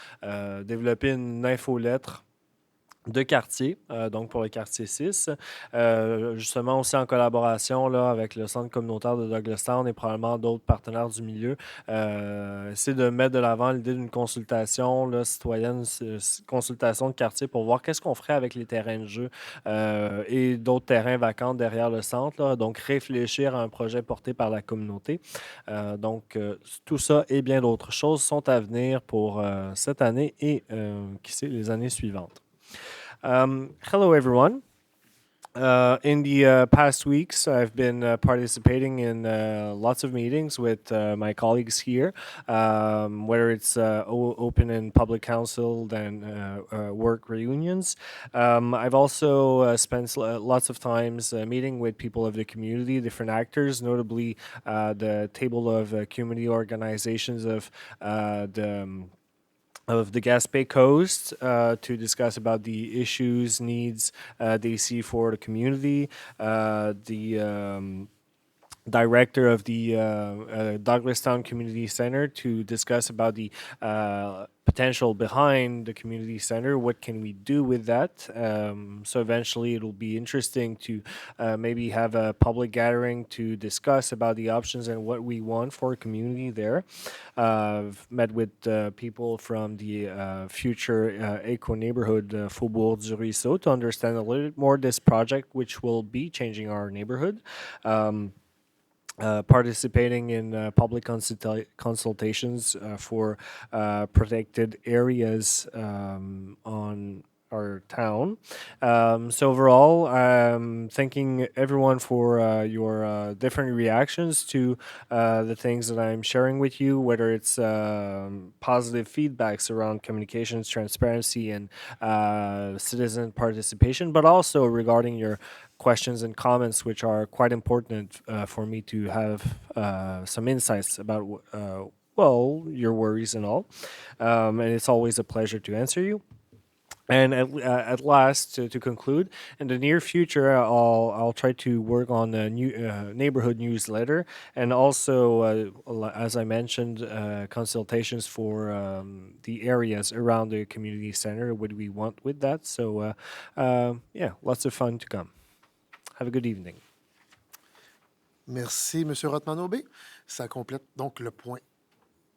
développer une infolettre de quartier, donc pour le quartier 6. Justement aussi en collaboration là, avec le centre communautaire de Douglastown et probablement d'autres partenaires du milieu. Essayer de mettre de l'avant l'idée d'une consultation là, citoyenne, consultation de quartier pour voir qu'est-ce qu'on ferait avec les terrains de jeu et d'autres terrains vacants derrière le centre. Là. Donc réfléchir à un projet porté par la communauté. Tout ça et bien d'autres choses sont à venir pour cette année et qui sait, les années suivantes. Hello, everyone. In the past weeks, I've been participating in lots of meetings with my colleagues here, whether it's open and public council and work reunions. I've also spent lots of times meeting with people of the community, different actors, notably the table of community organizations of the Gaspé Coast to discuss about the issues, needs they see for the community. The director of the Douglastown Community Center to discuss about the potential behind the community center. What can we do with that? So eventually it'll be interesting to maybe have a public gathering to discuss about the options and what we want for a community there. I've met with people from the future eco neighborhood Faubourg du Ruisseau to understand a little bit more this project, which will be changing our neighborhood. Participating in public consultations for protected areas on our town. So overall, I'm thanking everyone for your different reactions to the things that I'm sharing with you, whether it's positive feedbacks around communications, transparency, and citizen participation, but also regarding your questions and comments, which are quite important for me to have some insights about, your worries and all. And it's always a pleasure to answer you. And at last, to conclude, in the near future, I'll try to work on a new neighborhood newsletter, and also, as I mentioned, consultations for the areas around the community center. What do we want with that? So, lots of fun to come. Have a good evening. Merci, M. Rothman-Aubé. Ça complète donc le point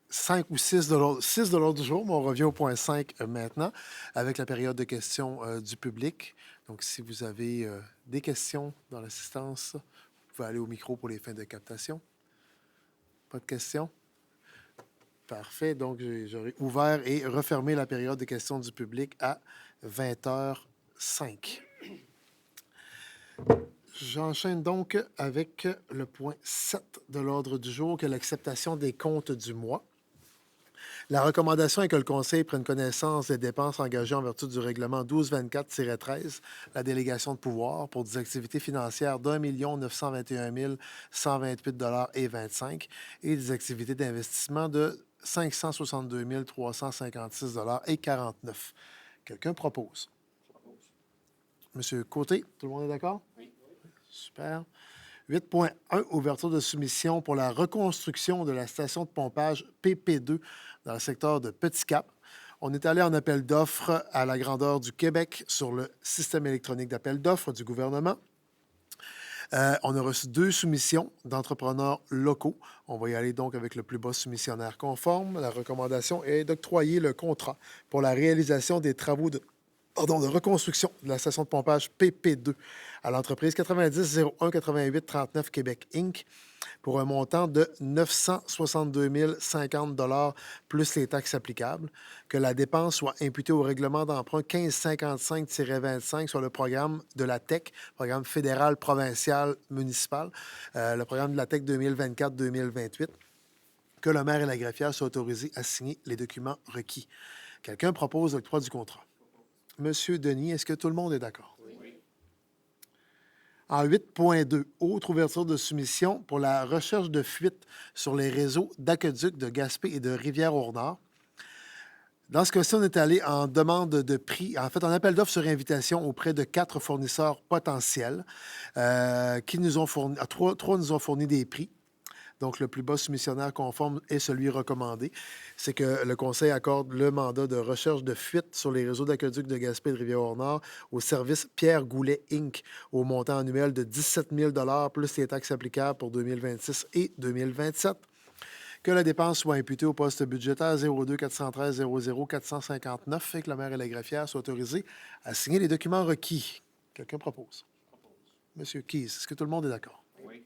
5 ou 6 de l'ordre du jour, mais on revient au point 5 maintenant, avec la période de questions du public. Donc, si vous avez des questions dans l'assistance, vous pouvez aller au micro pour les fins de captation. Pas de questions? Parfait. Donc, j'aurai ouvert et refermé la période de questions du public à 20h05. J'enchaîne donc avec le point 7 de l'ordre du jour, qui est l'acceptation des comptes du mois. La recommandation est que le Conseil prenne connaissance des dépenses engagées en vertu du règlement 1224-13, la délégation de pouvoir, pour des activités financières d'1 921 128,25 et des activités d'investissement de 562 356,49 $. Quelqu'un propose? Monsieur Côté, tout le monde est d'accord? Oui. Super. 8.1, ouverture de soumission pour la reconstruction de la station de pompage PP2 dans le secteur de Petit-Cap. On est allé en appel d'offres à la grandeur du Québec sur le système électronique d'appel d'offres du gouvernement. On a reçu 2 soumissions d'entrepreneurs locaux. On va y aller donc avec le plus bas soumissionnaire conforme. La recommandation est d'octroyer le contrat pour la réalisation des travaux de reconstruction de la station de pompage PP2 à l'entreprise 90 01 88 39 Québec Inc. pour un montant de 962 050 $ plus les taxes applicables, que la dépense soit imputée au règlement d'emprunt 1555-25 sur le programme de la TEC, programme fédéral, provincial, municipal, le programme de la TEC 2024-2028, que le maire et la greffière soient autorisés à signer les documents requis. Quelqu'un propose l'octroi du contrat. Monsieur Denis, est-ce que tout le monde est d'accord? Oui. En 8.2, autre ouverture de soumission pour la recherche de fuite sur les réseaux d'aqueducs de Gaspé et de Rivière-au-Nord. Dans ce cas-ci, on est allé en demande de prix, en fait, en appel d'offres sur invitation auprès de 4 fournisseurs potentiels qui nous ont fourni, 3 nous ont fourni des prix. Donc, le plus bas soumissionnaire conforme est celui recommandé. C'est que le Conseil accorde le mandat de recherche de fuite sur les réseaux d'aqueducs de Gaspé et de Rivière-au-Nord au service Pierre Goulet Inc. au montant annuel de 17 000 $ plus les taxes applicables pour 2026 et 2027. Que la dépense soit imputée au poste budgétaire 02 413 00 459 et que la maire et la greffière soient autorisés à signer les documents requis. Quelqu'un propose? Monsieur Keys, est-ce que tout le monde est d'accord? Oui.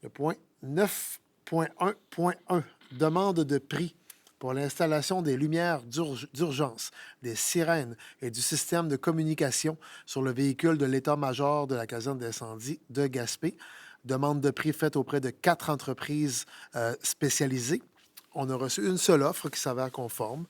Le point 9.1.1, demande de prix pour l'installation des lumières d'urgence, des sirènes et du système de communication sur le véhicule de l'état-major de la caserne d'incendie de Gaspé. Demande de prix faite auprès de 4 entreprises spécialisées. On a reçu une seule offre qui s'avère conforme.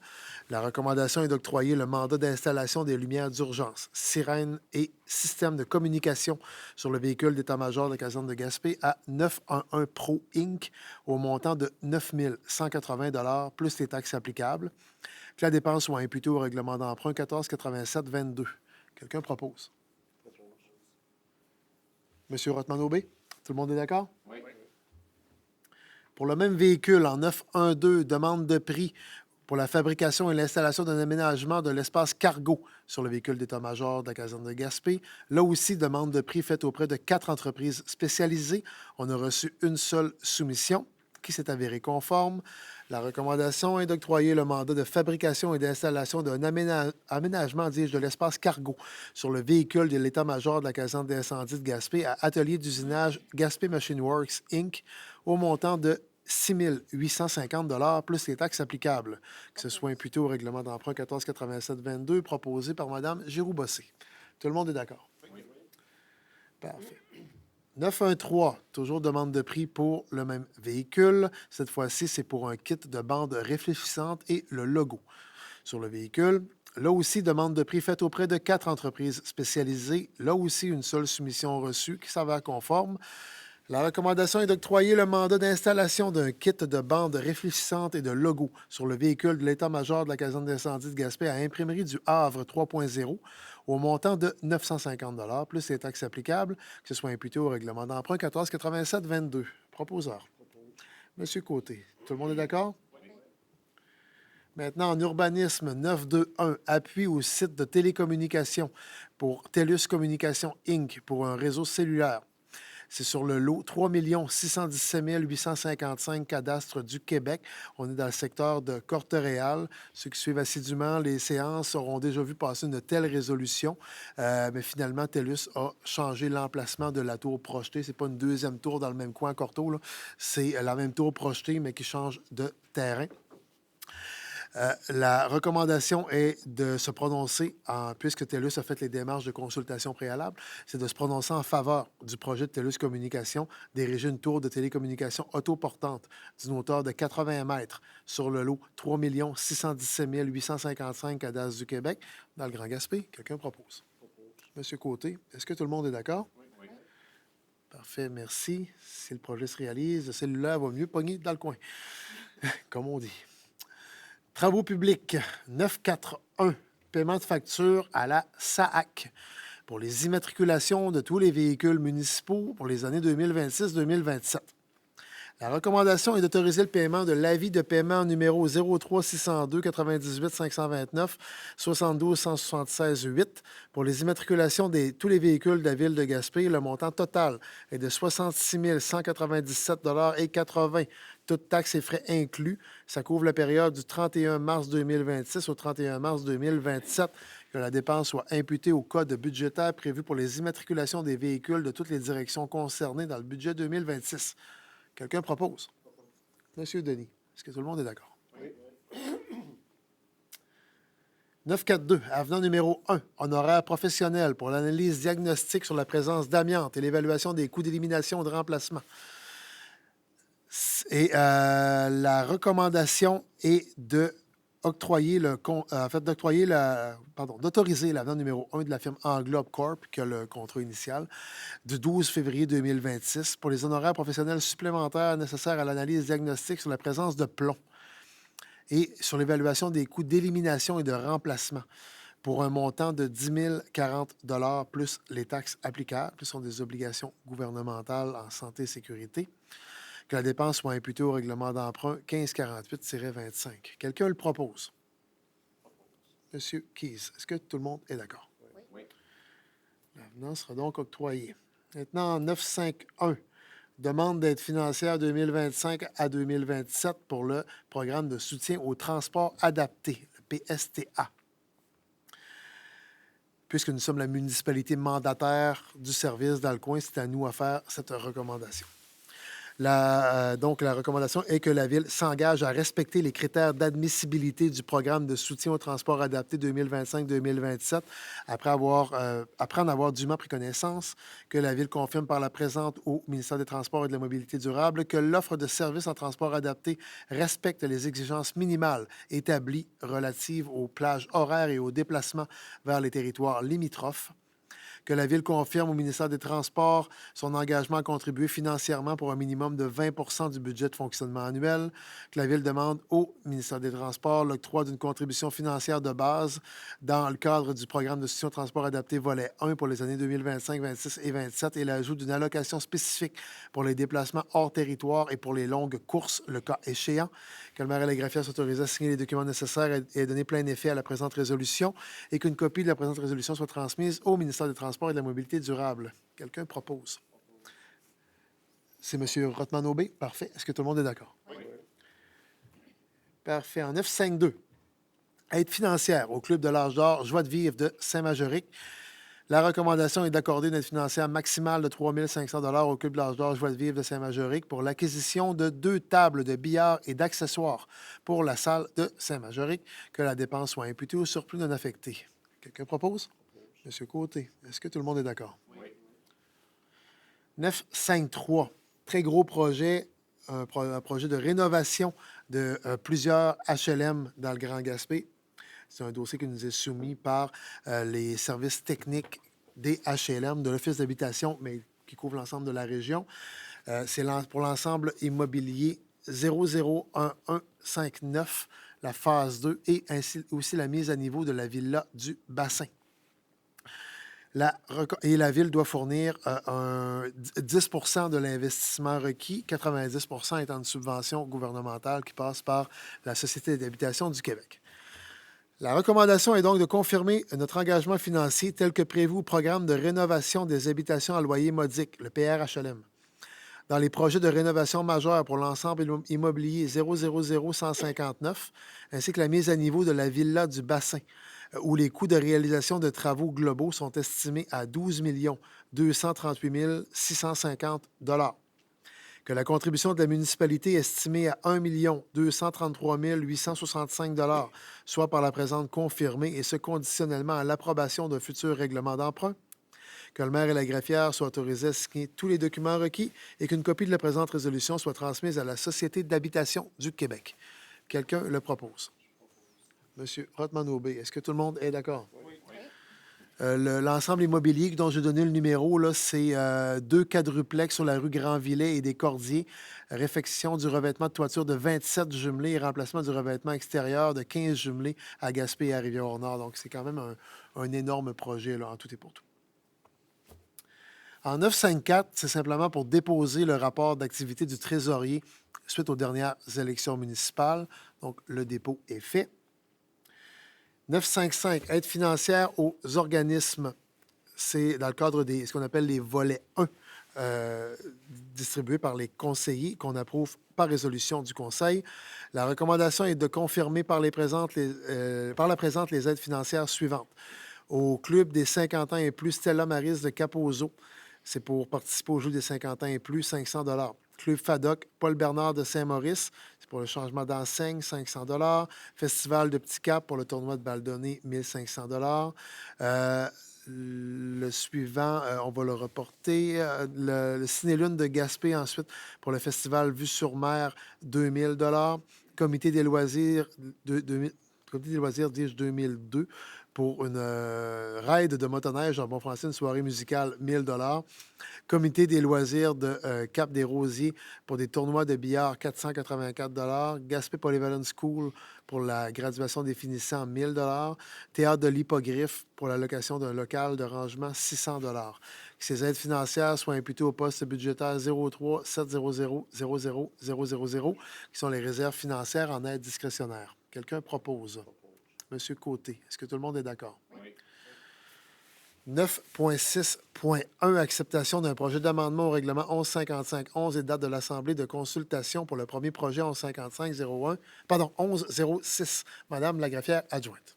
La recommandation est d'octroyer le mandat d'installation des lumières d'urgence, sirènes et systèmes de communication sur le véhicule d'état-major de la caserne de Gaspé à 911 Pro Inc. au montant de 9 180 $ plus les taxes applicables. Que la dépense soit imputée au règlement d'emprunt 1487-22. Quelqu'un propose? Monsieur Rothman-Aubé, tout le monde est d'accord? Oui. Pour le même véhicule, en 912, demande de prix pour la fabrication et l'installation d'un aménagement de l'espace cargo sur le véhicule d'état-major de la caserne de Gaspé. Là aussi, demande de prix faite auprès de 4 entreprises spécialisées. On a reçu une seule soumission qui s'est avérée conforme. La recommandation est d'octroyer le mandat de fabrication et d'installation d'un aménagement, de l'espace cargo sur le véhicule de l'état-major de la caserne d'incendie de Gaspé à Atelier d'usinage Gaspé Machine Works, Inc. au montant de 6 850 $ plus les taxes applicables, que ce soit imputé au règlement d'emprunt 1487-22 proposé par Mme Giroux-Bossé. Tout le monde est d'accord? Oui. Parfait. 913, toujours demande de prix pour le même véhicule. Cette fois-ci, c'est pour un kit de bande réfléchissante et le logo sur le véhicule. Là aussi, demande de prix faite auprès de 4 entreprises spécialisées. Là aussi, une seule soumission reçue qui s'avère conforme. La recommandation est d'octroyer le mandat d'installation d'un kit de bande réfléchissante et de logo sur le véhicule de l'état-major de la caserne d'incendie de Gaspé à Imprimerie du Havre 3.0 au montant de 950 $ plus les taxes applicables, que ce soit imputé au règlement d'emprunt 1487-22. Proposeur. Monsieur Côté, tout le monde est d'accord? Oui. Maintenant, en urbanisme, 921, appui au site de télécommunication pour TELUS Communications Inc. pour un réseau cellulaire. C'est sur le lot 3 617 855 cadastres du Québec. On est dans le secteur de Corte-Réal. Ceux qui suivent assidûment les séances auront déjà vu passer une telle résolution. Mais finalement, TELUS a changé l'emplacement de la tour projetée. Ce n'est pas une deuxième tour dans le même coin, Corto, là. C'est la même tour projetée, mais qui change de terrain. La recommandation est de se prononcer, puisque TELUS a fait les démarches de consultation préalable, c'est de se prononcer en faveur du projet de TELUS Communications d'ériger une tour de télécommunication autoportante d'une hauteur de 80 mètres sur le lot 3 617 855 cadastres du Québec dans le Grand Gaspé. Quelqu'un propose? Monsieur Côté, est-ce que tout le monde est d'accord? Oui. Parfait, merci. Si le projet se réalise, le cellulaire va mieux pogner dans le coin, comme on dit. Travaux publics, 941, paiement de facture à la SAAC pour les immatriculations de tous les véhicules municipaux pour les années 2026-2027. La recommandation est d'autoriser le paiement de l'avis de paiement numéro 03602 98 529 72 176 8 pour les immatriculations de tous les véhicules de la Ville de Gaspé. Le montant total est de 66 197,80 $, toutes taxes et frais inclus. Ça couvre la période du 31 mars 2026 au 31 mars 2027. Que la dépense soit imputée au code budgétaire prévu pour les immatriculations des véhicules de toutes les directions concernées dans le budget 2026. Quelqu'un propose? Monsieur Denis, est-ce que tout le monde est d'accord? Oui. 942, avenant numéro 1, honoraires professionnels pour l'analyse diagnostique sur la présence d'amiante et l'évaluation des coûts d'élimination et de remplacement. Et la recommandation est d'autoriser l'avenant numéro 1 de la firme Englobe Corp, qui a le contrat initial, du 12 février 2026 pour les honoraires professionnels supplémentaires nécessaires à l'analyse diagnostique sur la présence de plomb et sur l'évaluation des coûts d'élimination et de remplacement pour un montant de 10 040 $ plus les taxes applicables, qui sont des obligations gouvernementales en santé et sécurité. Que la dépense soit imputée au règlement d'emprunt 1548-25. Quelqu'un le propose? Monsieur Keyes, est-ce que tout le monde est d'accord? Oui. L'avenant sera donc octroyé. Maintenant, 951, demande d'aide financière 2025 à 2027 pour le programme de soutien au transport adapté, le PSTA. Puisque nous sommes la municipalité mandataire du service dans le coin, c'est à nous à faire cette recommandation. Donc, la recommandation est que la Ville s'engage à respecter les critères d'admissibilité du programme de soutien au transport adapté 2025-2027 après en avoir dûment pris connaissance, que la Ville confirme par la présente au ministère des Transports et de la Mobilité durable que l'offre de services en transport adapté respecte les exigences minimales établies relatives aux plages horaires et aux déplacements vers les territoires limitrophes, que la Ville confirme au ministère des Transports son engagement à contribuer financièrement pour un minimum de 20 % du budget de fonctionnement annuel, que la Ville demande au ministère des Transports l'octroi d'une contribution financière de base dans le cadre du programme de soutien au transport adapté volet 1 pour les années 2025, 26 et 27 et l'ajout d'une allocation spécifique pour les déplacements hors territoire et pour les longues courses, le cas échéant, que le maire et la greffière s'autorisent à signer les documents nécessaires et à donner plein effet à la présente résolution et qu'une copie de la présente résolution soit transmise au ministère des Transports et de la Mobilité durable. Quelqu'un propose? C'est M. Rothman-Aubé. Parfait. Est-ce que tout le monde est d'accord? Oui. Parfait. En 952, aide financière au Club de l'Âge d'Or Joie de vivre de Saint-Majoric. La recommandation est d'accorder une aide financière maximale de 3 500 $ au Club de l'Âge d'Or Joie de vivre de Saint-Majoric pour l'acquisition de 2 tables de billard et d'accessoires pour la salle de Saint-Majoric, que la dépense soit imputée au surplus non affecté. Quelqu'un propose? Monsieur Côté, est-ce que tout le monde est d'accord? Oui. 953, très gros projet, un projet de rénovation de plusieurs HLM dans le Grand Gaspé. C'est un dossier qui nous est soumis par les services techniques des HLM, de l'Office d'habitation, mais qui couvre l'ensemble de la région. C'est pour l'ensemble immobilier 001159, la phase 2, et ainsi aussi la mise à niveau de la villa du bassin. Et la Ville doit fournir 10 % de l'investissement requis, 90 % étant une subvention gouvernementale qui passe par la Société d'habitation du Québec. La recommandation est donc de confirmer notre engagement financier tel que prévu au programme de rénovation des habitations à loyer modique, le PRHLM, dans les projets de rénovation majeure pour l'ensemble immobilier 000159, ainsi que la mise à niveau de la villa du bassin, où les coûts de réalisation de travaux globaux sont estimés à 12 238 650 $. Que la contribution de la municipalité est estimée à 1 233 865 $, soit par la présente confirmée, et ce conditionnellement à l'approbation d'un futur règlement d'emprunt. Que le maire et la greffière soient autorisés à signer tous les documents requis et qu'une copie de la présente résolution soit transmise à la Société d'habitation du Québec. Quelqu'un le propose? Monsieur Rothman-Aubé, est-ce que tout le monde est d'accord? L'ensemble immobilier dont j'ai donné le numéro, là, c'est 2 quadruplex sur la rue Grandvillet et des Cordiers, réfection du revêtement de toiture de 27 jumelés et remplacement du revêtement extérieur de 15 jumelés à Gaspé et à Rivière-au-Nord. Donc, c'est quand même un énorme projet là, en tout et pour tout. En 954, c'est simplement pour déposer le rapport d'activité du trésorier suite aux dernières élections municipales. Donc, le dépôt est fait. 955, aide financière aux organismes. C'est dans le cadre de ce qu'on appelle les volets 1, distribués par les conseillers, qu'on approuve par résolution du Conseil. La recommandation est de confirmer par la présente les aides financières suivantes. Au Club des 50 ans et plus, Stella Maris de Capozzo, c'est pour participer au jeu des 50 ans et plus, 500 $. Club FADOC, Paul Bernard de Saint-Maurice, c'est pour le changement d'enseigne, 500 $. Festival de Petit Cap pour le tournoi de Baldonné, 1500 $. Le suivant, on va le reporter. Le Ciné-Lune de Gaspé, ensuite, pour le festival Vue sur mer, 2000 $. Comité des loisirs, Comité des loisirs, dis-je, 2002, pour une raid de motoneige en bon français, une soirée musicale, 1000 $. Comité des loisirs de Cap-des-Rosiers pour des tournois de billard, 484 $. Gaspé Polyvalent School pour la graduation des finissants, 1000 $. Théâtre de l'Hippogriffe pour la location d'un local de rangement, 600 $. Que ces aides financières soient imputées au poste budgétaire 03 700 00 000, qui sont les réserves financières en aide discrétionnaire. Quelqu'un propose? Monsieur Côté, est-ce que tout le monde est d'accord? Oui. 9.6.1, acceptation d'un projet d'amendement au règlement 1155-11 et date de l'Assemblée de consultation pour le premier projet 1106. Madame la greffière adjointe.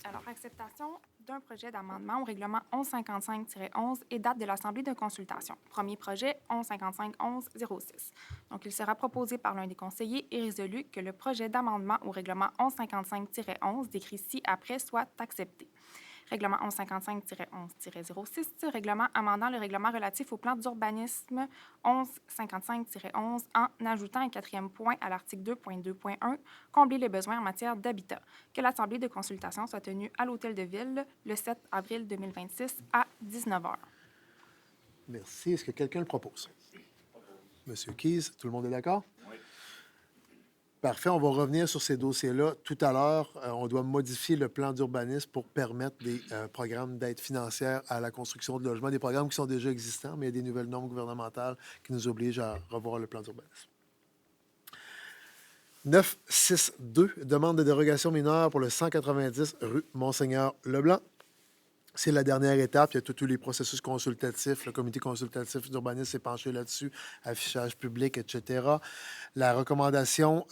Alors, acceptation d'un projet d'amendement au règlement 1155-11 et date de l'Assemblée de consultation. Premier projet 1155-11-06. Donc, il sera proposé par l'un des conseillers et résolu que le projet d'amendement au règlement 1155-11 décrit ci-après soit accepté. Règlement 1155-11-06, règlement amendant le règlement relatif au plan d'urbanisme 1155-11 en ajoutant un 4e point à l'article 2.2.1, combler les besoins en matière d'habitat. Que l'Assemblée de consultation soit tenue à l'Hôtel de Ville le 7 avril 2026 à 19h. Merci. Est-ce que quelqu'un le propose? Monsieur Keyes, tout le monde est d'accord? Oui. Parfait. On va revenir sur ces dossiers-là tout à l'heure. On doit modifier le plan d'urbanisme pour permettre des programmes d'aide financière à la construction de logements, des programmes qui sont déjà existants, mais il y a des nouvelles normes gouvernementales qui nous obligent à revoir le plan d'urbanisme. 962, demande de dérogation mineure pour le 190 rue Monseigneur-Leblanc. C'est la dernière étape. Il y a tous les processus consultatifs. Le comité consultatif d'urbanisme s'est penché là-dessus, affichage public, etc. La recommandation,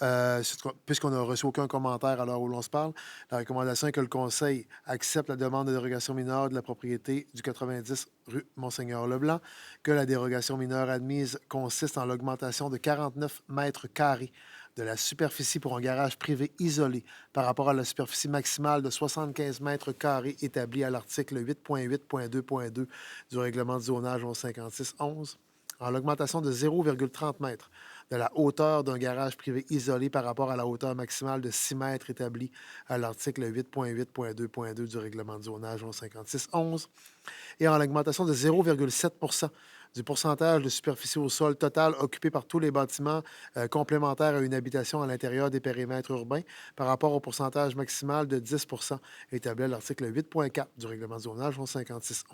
puisqu'on n'a reçu aucun commentaire à l'heure où l'on se parle, la recommandation est que le Conseil accepte la demande de dérogation mineure de la propriété du 90 rue Monseigneur-Leblanc, que la dérogation mineure admise consiste en l'augmentation de 49 mètres carrés de la superficie pour un garage privé isolé par rapport à la superficie maximale de 75 mètres carrés établie à l'article 8.8.2.2 du règlement de zonage 1156-11, en l'augmentation de 0,30 mètres de la hauteur d'un garage privé isolé par rapport à la hauteur maximale de 6 mètres établie à l'article 8.8.2.2 du règlement de zonage 1156-11, et en l'augmentation de 0,7 du pourcentage de superficie au sol total occupé par tous les bâtiments complémentaires à une habitation à l'intérieur des périmètres urbains par rapport au pourcentage maximal de 10 établi à l'article 8.4 du règlement de zonage 1156-11.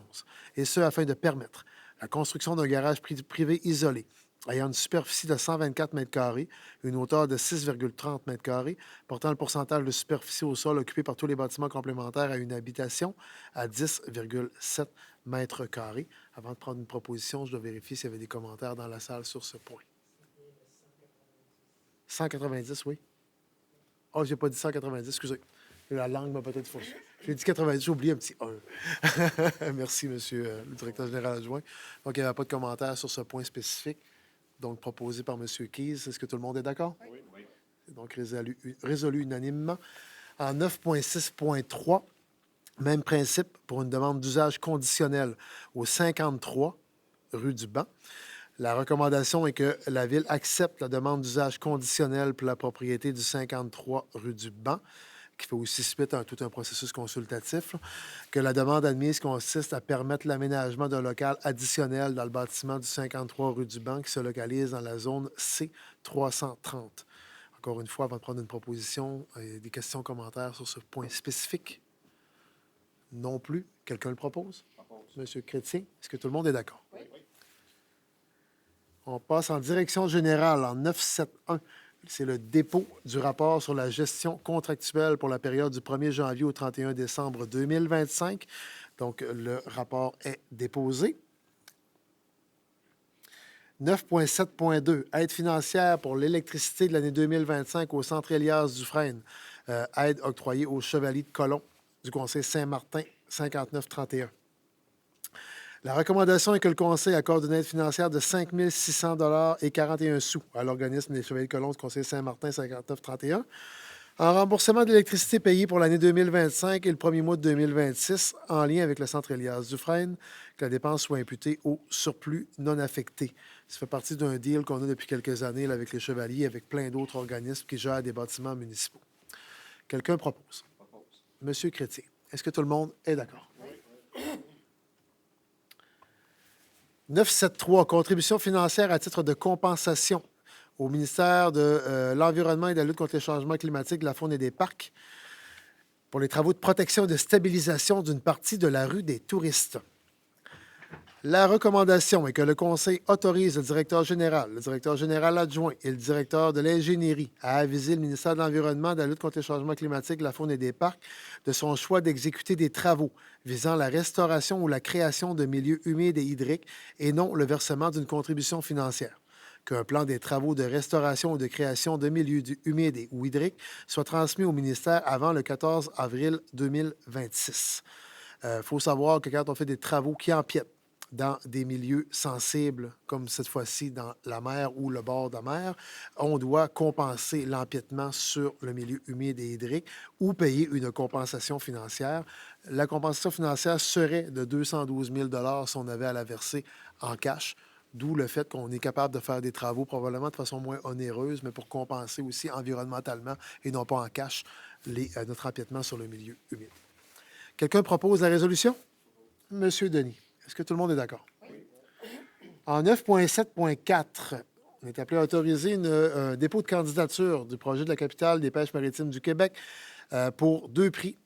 Et ce, afin de permettre la construction d'un garage privé isolé ayant une superficie de 124 mètres carrés, une hauteur de 6,30 mètres carrés, portant le pourcentage de superficie au sol occupé par tous les bâtiments complémentaires à une habitation à 10,7 mètres carrés. Avant de prendre une proposition, je dois vérifier s'il y avait des commentaires dans la salle sur ce point. 190, oui. Oh, j'ai pas dit 190, excusez. La langue m'a peut-être faussé. J'ai dit 90, j'ai oublié un petit 1. Merci, monsieur le directeur général adjoint. Donc, il n'y avait pas de commentaire sur ce point spécifique. Donc, proposé par M. Keyes. Est-ce que tout le monde est d'accord? Oui. Donc, résolu unanimement. En 9.6.3, même principe pour une demande d'usage conditionnel au 53 rue du Banc. La recommandation est que la Ville accepte la demande d'usage conditionnel pour la propriété du 53 rue du Banc, qui fait aussi suite à tout un processus consultatif, là, que la demande admise consiste à permettre l'aménagement d'un local additionnel dans le bâtiment du 53 rue du Banc qui se localise dans la zone C330. Encore une fois, avant de prendre une proposition, des questions, commentaires sur ce point spécifique? Non plus. Quelqu'un le propose? Monsieur Chrétien, est-ce que tout le monde est d'accord? Oui. On passe en direction générale en 971. C'est le dépôt du rapport sur la gestion contractuelle pour la période du 1er janvier au 31 décembre 2025. Donc, le rapport est déposé. 9.7.2, aide financière pour l'électricité de l'année 2025 au Centre Elias Dufresne. Aide octroyée aux Chevaliers de Colomb du Conseil Saint-Martin 5931. La recommandation est que le Conseil accorde une aide financière de 5 600 $ et 41 sous à l'organisme des Chevaliers de Colomb du Conseil Saint-Martin 5931 en remboursement de l'électricité payée pour l'année 2025 et le premier mois de 2026 en lien avec le Centre Elias Dufresne, que la dépense soit imputée au surplus non affecté. Ça fait partie d'un deal qu'on a depuis quelques années là, avec les Chevaliers, avec plein d'autres organismes qui gèrent des bâtiments municipaux. Quelqu'un propose? Monsieur Chrétien, est-ce que tout le monde est d'accord? 973, contribution financière à titre de compensation au ministère de l'Environnement et de la lutte contre les changements climatiques, de la faune et des parcs pour les travaux de protection et de stabilisation d'une partie de la rue des Touristes. La recommandation est que le Conseil autorise le directeur général adjoint et le directeur de l'ingénierie à aviser le ministère de l'Environnement, de la lutte contre les changements climatiques, de la faune et des parcs de son choix d'exécuter des travaux visant la restauration ou la création de milieux humides et hydriques et non le versement d'une contribution financière. Qu'un plan des travaux de restauration ou de création de milieux humides ou hydriques soit transmis au ministère avant le 14 avril 2026. Il faut savoir que quand on fait des travaux qui empiètent dans des milieux sensibles, comme cette fois-ci dans la mer ou le bord de la mer, on doit compenser l'empiètement sur le milieu humide et hydrique ou payer une compensation financière. La compensation financière serait de 212 000 si on avait à la verser en cash, d'où le fait qu'on est capable de faire des travaux probablement de façon moins onéreuse, mais pour compenser aussi environnementalement et non pas en cash notre empiètement sur le milieu humide. Quelqu'un propose la résolution? Monsieur Denis. Est-ce que tout le monde est d'accord? Oui. En 9.7.4, on est appelé à autoriser un dépôt de candidature du projet de la capitale des pêches maritimes du Québec pour deux prix,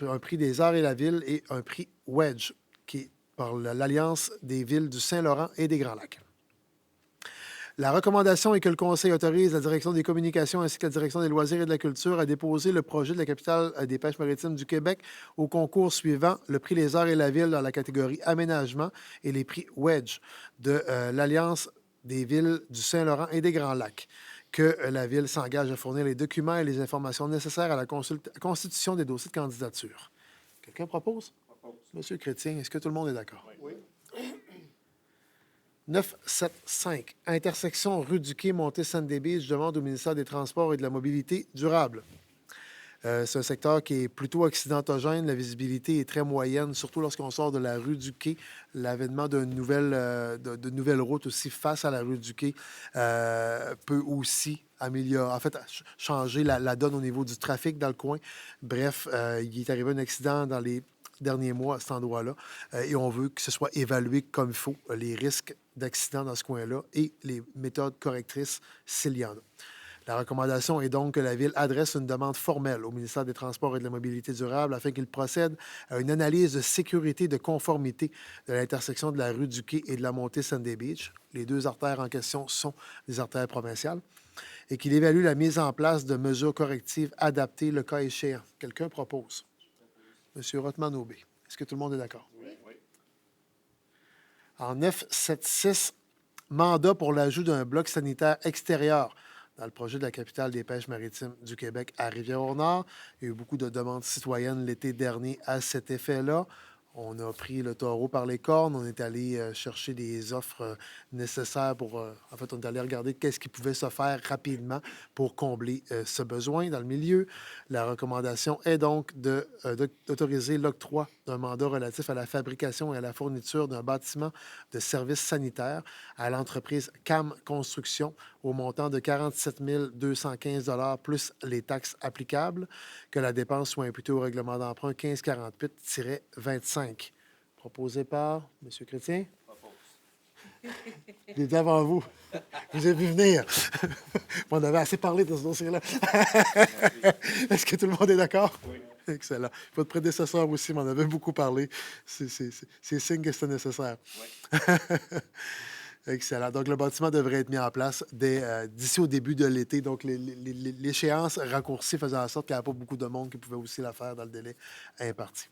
un prix des Arts et la Ville et un prix Wedge, qui est par l'Alliance des villes du Saint-Laurent et des Grands Lacs. La recommandation est que le Conseil autorise la Direction des communications ainsi que la Direction des loisirs et de la culture à déposer le projet de la capitale des pêches maritimes du Québec au concours suivant le prix Les Arts et la Ville dans la catégorie aménagement et les prix Wedge de l'Alliance des villes du Saint-Laurent et des Grands Lacs. Que la Ville s'engage à fournir les documents et les informations nécessaires à la constitution des dossiers de candidature. Quelqu'un propose? Monsieur Chrétien, est-ce que tout le monde est d'accord? Oui. 9.7.5, intersection rue du Quai, montée Sunday-Beach, demande au ministère des Transports et de la Mobilité durable. C'est un secteur qui est plutôt accidentogène. La visibilité est très moyenne, surtout lorsqu'on sort de la rue du Quai. L'avènement de nouvelles routes aussi face à la rue du Quai peut aussi améliorer, en fait, changer la donne au niveau du trafic dans le coin. Bref, il est arrivé un accident dans les derniers mois à cet endroit-là et on veut que ce soit évalué comme il faut, les risques d'accident dans ce coin-là et les méthodes correctrices s'il y en a. La recommandation est donc que la Ville adresse une demande formelle au ministère des Transports et de la Mobilité durable afin qu'il procède à une analyse de sécurité de conformité de l'intersection de la rue du Quai et de la montée Sunday Beach. Les deux artères en question sont des artères provinciales. Et qu'il évalue la mise en place de mesures correctives adaptées le cas échéant. Quelqu'un propose? M. Rothman-Aubé. Est-ce que tout le monde est d'accord? Oui. En 976, mandat pour l'ajout d'un bloc sanitaire extérieur dans le projet de la capitale des pêches maritimes du Québec à Rivière-au-Nord. Il y a eu beaucoup de demandes citoyennes l'été dernier à cet effet-là. On a pris le taureau par les cornes. On est allé chercher des offres nécessaires pour... en fait, on est allé regarder qu'est-ce qui pouvait se faire rapidement pour combler ce besoin dans le milieu. La recommandation est donc d'autoriser l'octroi d'un mandat relatif à la fabrication et à la fourniture d'un bâtiment de services sanitaires à l'entreprise CAM Construction au montant de 47 215 $ plus les taxes applicables, que la dépense soit imputée au règlement d'emprunt 1548-25. Proposé par M. Chrétien. Il était avant vous. Vous avez vu venir. On avait assez parlé de ce dossier-là. Est-ce que tout le monde est d'accord? Oui. Excellent. Votre prédécesseur aussi m'en avait beaucoup parlé. C'est signe que c'était nécessaire. Oui. Excellent. Donc, le bâtiment devrait être mis en place d'ici au début de l'été. Donc, l'échéance raccourcie faisant en sorte qu'il n'y avait pas beaucoup de monde qui pouvait aussi la faire dans le délai imparti.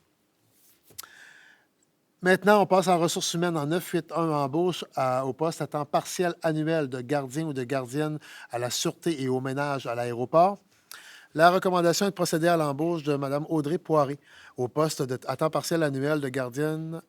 Maintenant, on passe en ressources humaines en 981 embauche au poste à temps partiel annuel de gardien ou de gardienne à la sûreté et au ménage à l'aéroport. La recommandation est de procéder à l'embauche de Mme Audrey Poiré au poste à temps partiel annuel de gardienne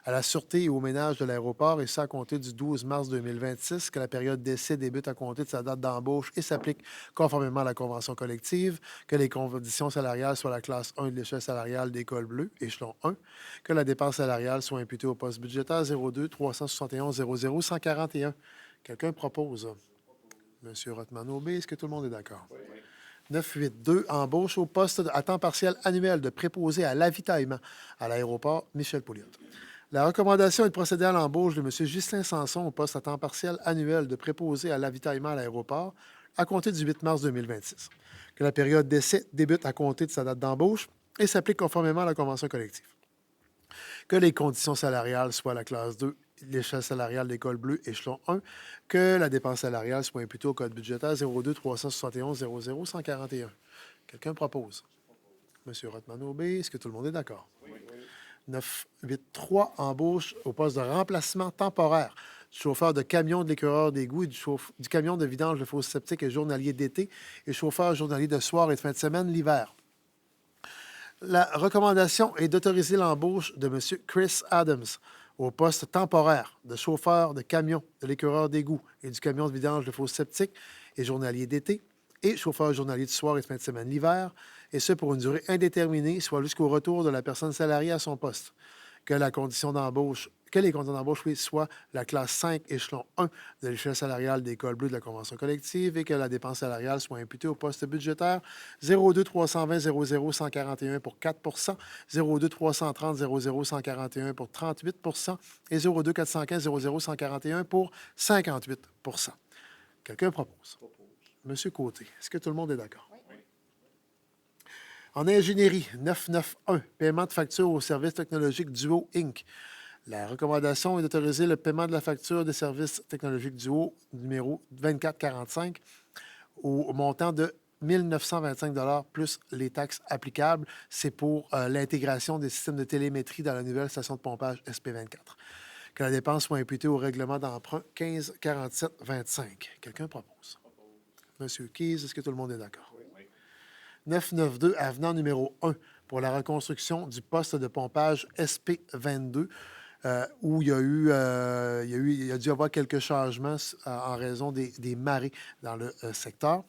à la sûreté et au ménage de l'aéroport, et ça à compter du 12 mars 2026, que la période d'essai débute à compter de sa date d'embauche et s'applique conformément à la convention collective, que les conditions salariales soient la classe 1 de l'échelle salariale d'école bleue, échelon 1, que la dépense salariale soit imputée au poste budgétaire 02 371 00 141. Quelqu'un propose? M. Rothman-Aubé, est-ce que tout le monde est d'accord? Oui. 982, embauche au poste à temps partiel annuel de préposé à l'avitaillement à l'aéroport Michel Pouliot. La recommandation est de procéder à l'embauche de M. Ghislain Sanson au poste à temps partiel annuel de préposé à l'avitaillement à l'aéroport à compter du 8 mars 2026. Que la période d'essai débute à compter de sa date d'embauche et s'applique conformément à la convention collective. Que les conditions salariales soient la classe 2, l'échelle salariale d'école bleue, échelon 1, que la dépense salariale soit imputée au code budgétaire 02 371 00 141. Quelqu'un propose? M. Rothman-Aubé, est-ce que tout le monde est d'accord? Oui. 983, embauche au poste de remplacement temporaire du chauffeur de camion de l'écureur d'égout et du camion de vidange de fosse septique et journalier d'été et chauffeur journalier de soir et de fin de semaine l'hiver. La recommandation est d'autoriser l'embauche de M. Chris Adams au poste temporaire de chauffeur de camion de l'écureur d'égout et du camion de vidange de fosse septique et journalier d'été et chauffeur journalier de soir et de fin de semaine l'hiver, et ce pour une durée indéterminée, soit jusqu'au retour de la personne salariée à son poste. Que les conditions d'embauche soient la classe 5, échelon 1 de l'échelle salariale d'école bleue de la Convention collective et que la dépense salariale soit imputée au poste budgétaire 02 320 00 141 pour 4 02 330 00 141 pour 38 et 02 415 00 141 pour 58 Quelqu'un propose? Monsieur Côté, est-ce que tout le monde est d'accord? Oui. En ingénierie, 991, paiement de facture au service technologique Duo Inc. La recommandation est d'autoriser le paiement de la facture des services technologiques Duo numéro 2445 au montant de 1 925 $ plus les taxes applicables. C'est pour l'intégration des systèmes de télémétrie dans la nouvelle station de pompage SP24. Que la dépense soit imputée au règlement d'emprunt 1547-25. Quelqu'un propose? Monsieur Keyes, est-ce que tout le monde est d'accord? Oui. 992, avenant numéro 1 pour la reconstruction du poste de pompage SP22, où il y a dû y avoir quelques changements en raison des marées dans le secteur.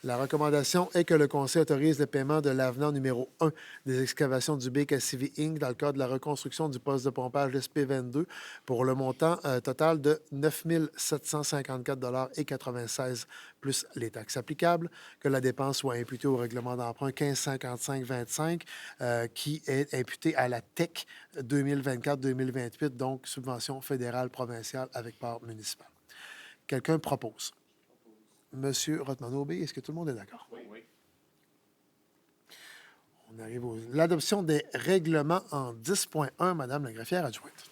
La recommandation est que le Conseil autorise le paiement de l'avenant numéro 1 des excavations du BKCV Inc. dans le cadre de la reconstruction du poste de pompage SP22 pour le montant total de 9 754,96 $ plus les taxes applicables, que la dépense soit imputée au règlement d'emprunt 1555-25 qui est imputé à la TEC 2024-2028, donc subvention fédérale provinciale avec part municipale. Quelqu'un propose? Monsieur Rothman-Aubé, est-ce que tout le monde est d'accord? Oui. On arrive à l'adoption des règlements en 10.1, Madame la greffière adjointe.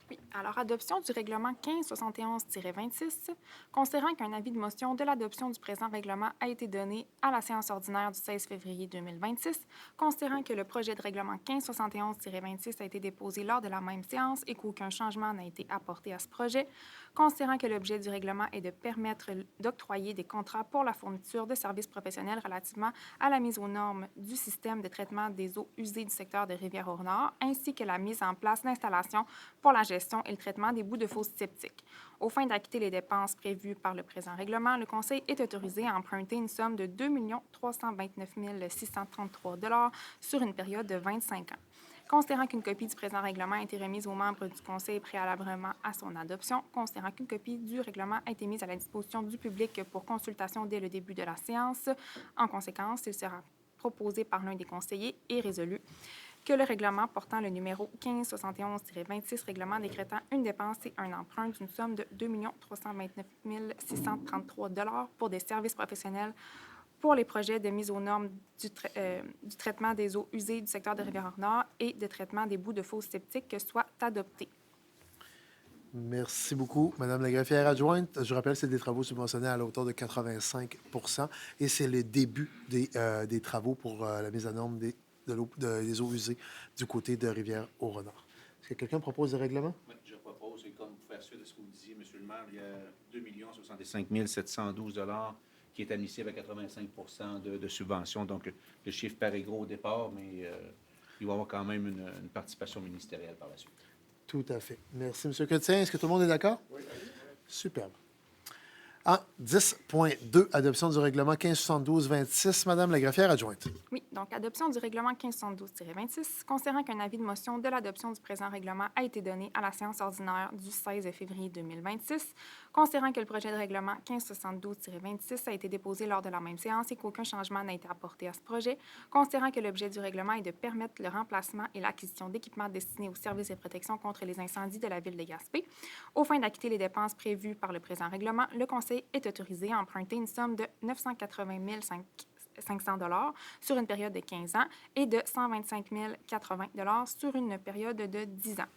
Oui, alors adoption du règlement 1571-26, considérant qu'un avis de motion de l'adoption du présent règlement a été donné à la séance ordinaire du 16 février 2026, considérant que le projet de règlement 1571-26 a été déposé lors de la même séance et qu'aucun changement n'a été apporté à ce projet, considérant que l'objet du règlement est de permettre d'octroyer des contrats pour la fourniture de services professionnels relativement à la mise aux normes du système de traitement des eaux usées du secteur de Rivière-au-Nord, ainsi que la mise en place d'installations pour la gestion et le traitement des boues de fosses septiques. Aux fins d'acquitter les dépenses prévues par le présent règlement, le Conseil est autorisé à emprunter une somme de 2 329 633 $ sur une période de 25 ans. Considérant qu'une copie du présent règlement a été remise aux membres du Conseil préalablement à son adoption, considérant qu'une copie du règlement a été mise à la disposition du public pour consultation dès le début de la séance, en conséquence, il sera proposé par l'un des conseillers et résolu que le règlement portant le numéro 1571-26, règlement décrétant une dépense et un emprunt d'une somme de 2 329 633 $ pour des services professionnels pour les projets de mise aux normes du traitement des eaux usées du secteur de Rivière-Nord et de traitement des boues de fosses septiques soit adopté. Merci beaucoup, Madame la greffière adjointe. Je rappelle, c'est des travaux subventionnés à la hauteur de 85 et c'est le début des travaux pour la mise à norme des eaux usées du côté de Rivière-au-Renard. Est-ce que quelqu'un propose des règlements? Oui, je propose, et comme pour faire suite à ce que vous disiez, M. le maire, il y a 2 065 712 $ qui est admissible à 85 de subvention. Donc, le chiffre paraît gros au départ, mais il va y avoir quand même une participation ministérielle par la suite. Tout à fait. Merci, M. Cotien. Est-ce que tout le monde est d'accord? Oui. Superbe. En 10.2, adoption du règlement 1572-26, Madame la greffière adjointe. Oui, donc adoption du règlement 1572-26, considérant qu'un avis de motion de l'adoption du présent règlement a été donné à la séance ordinaire du 16 février 2026, considérant que le projet de règlement 1572-26 a été déposé lors de la même séance et qu'aucun changement n'a été apporté à ce projet, considérant que l'objet du règlement est de permettre le remplacement et l'acquisition d'équipements destinés aux services de protection contre les incendies de la ville de Gaspé. Aux fins d'acquitter les dépenses prévues par le présent règlement, le Conseil est autorisé à emprunter une somme de 980 500 $ sur une période de 15 ans et de 125 080 $ sur une période de 10 ans.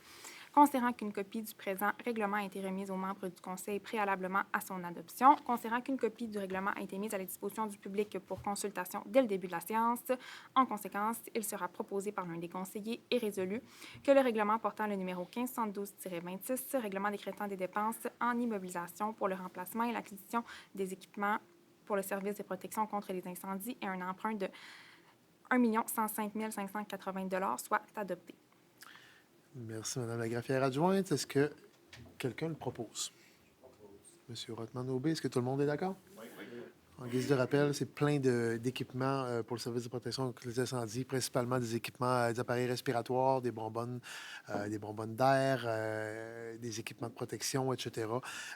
Considérant qu'une copie du présent règlement a été remise aux membres du Conseil préalablement à son adoption, considérant qu'une copie du règlement a été mise à la disposition du public pour consultation dès le début de la séance, en conséquence, il sera proposé par l'un des conseillers et résolu que le règlement portant le numéro 1572-26, règlement décrétant des dépenses en immobilisation pour le remplacement et l'acquisition des équipements pour le service de protection contre les incendies et un emprunt de 1 105 580 $ soit adopté. Merci, Madame la greffière adjointe. Est-ce que quelqu'un le propose? Monsieur Rothman-Aubé, est-ce que tout le monde est d'accord? Oui. En guise de rappel, c'est plein d'équipements pour le service de protection contre les incendies, principalement des équipements, des appareils respiratoires, des bonbonnes d'air, des équipements de protection, etc.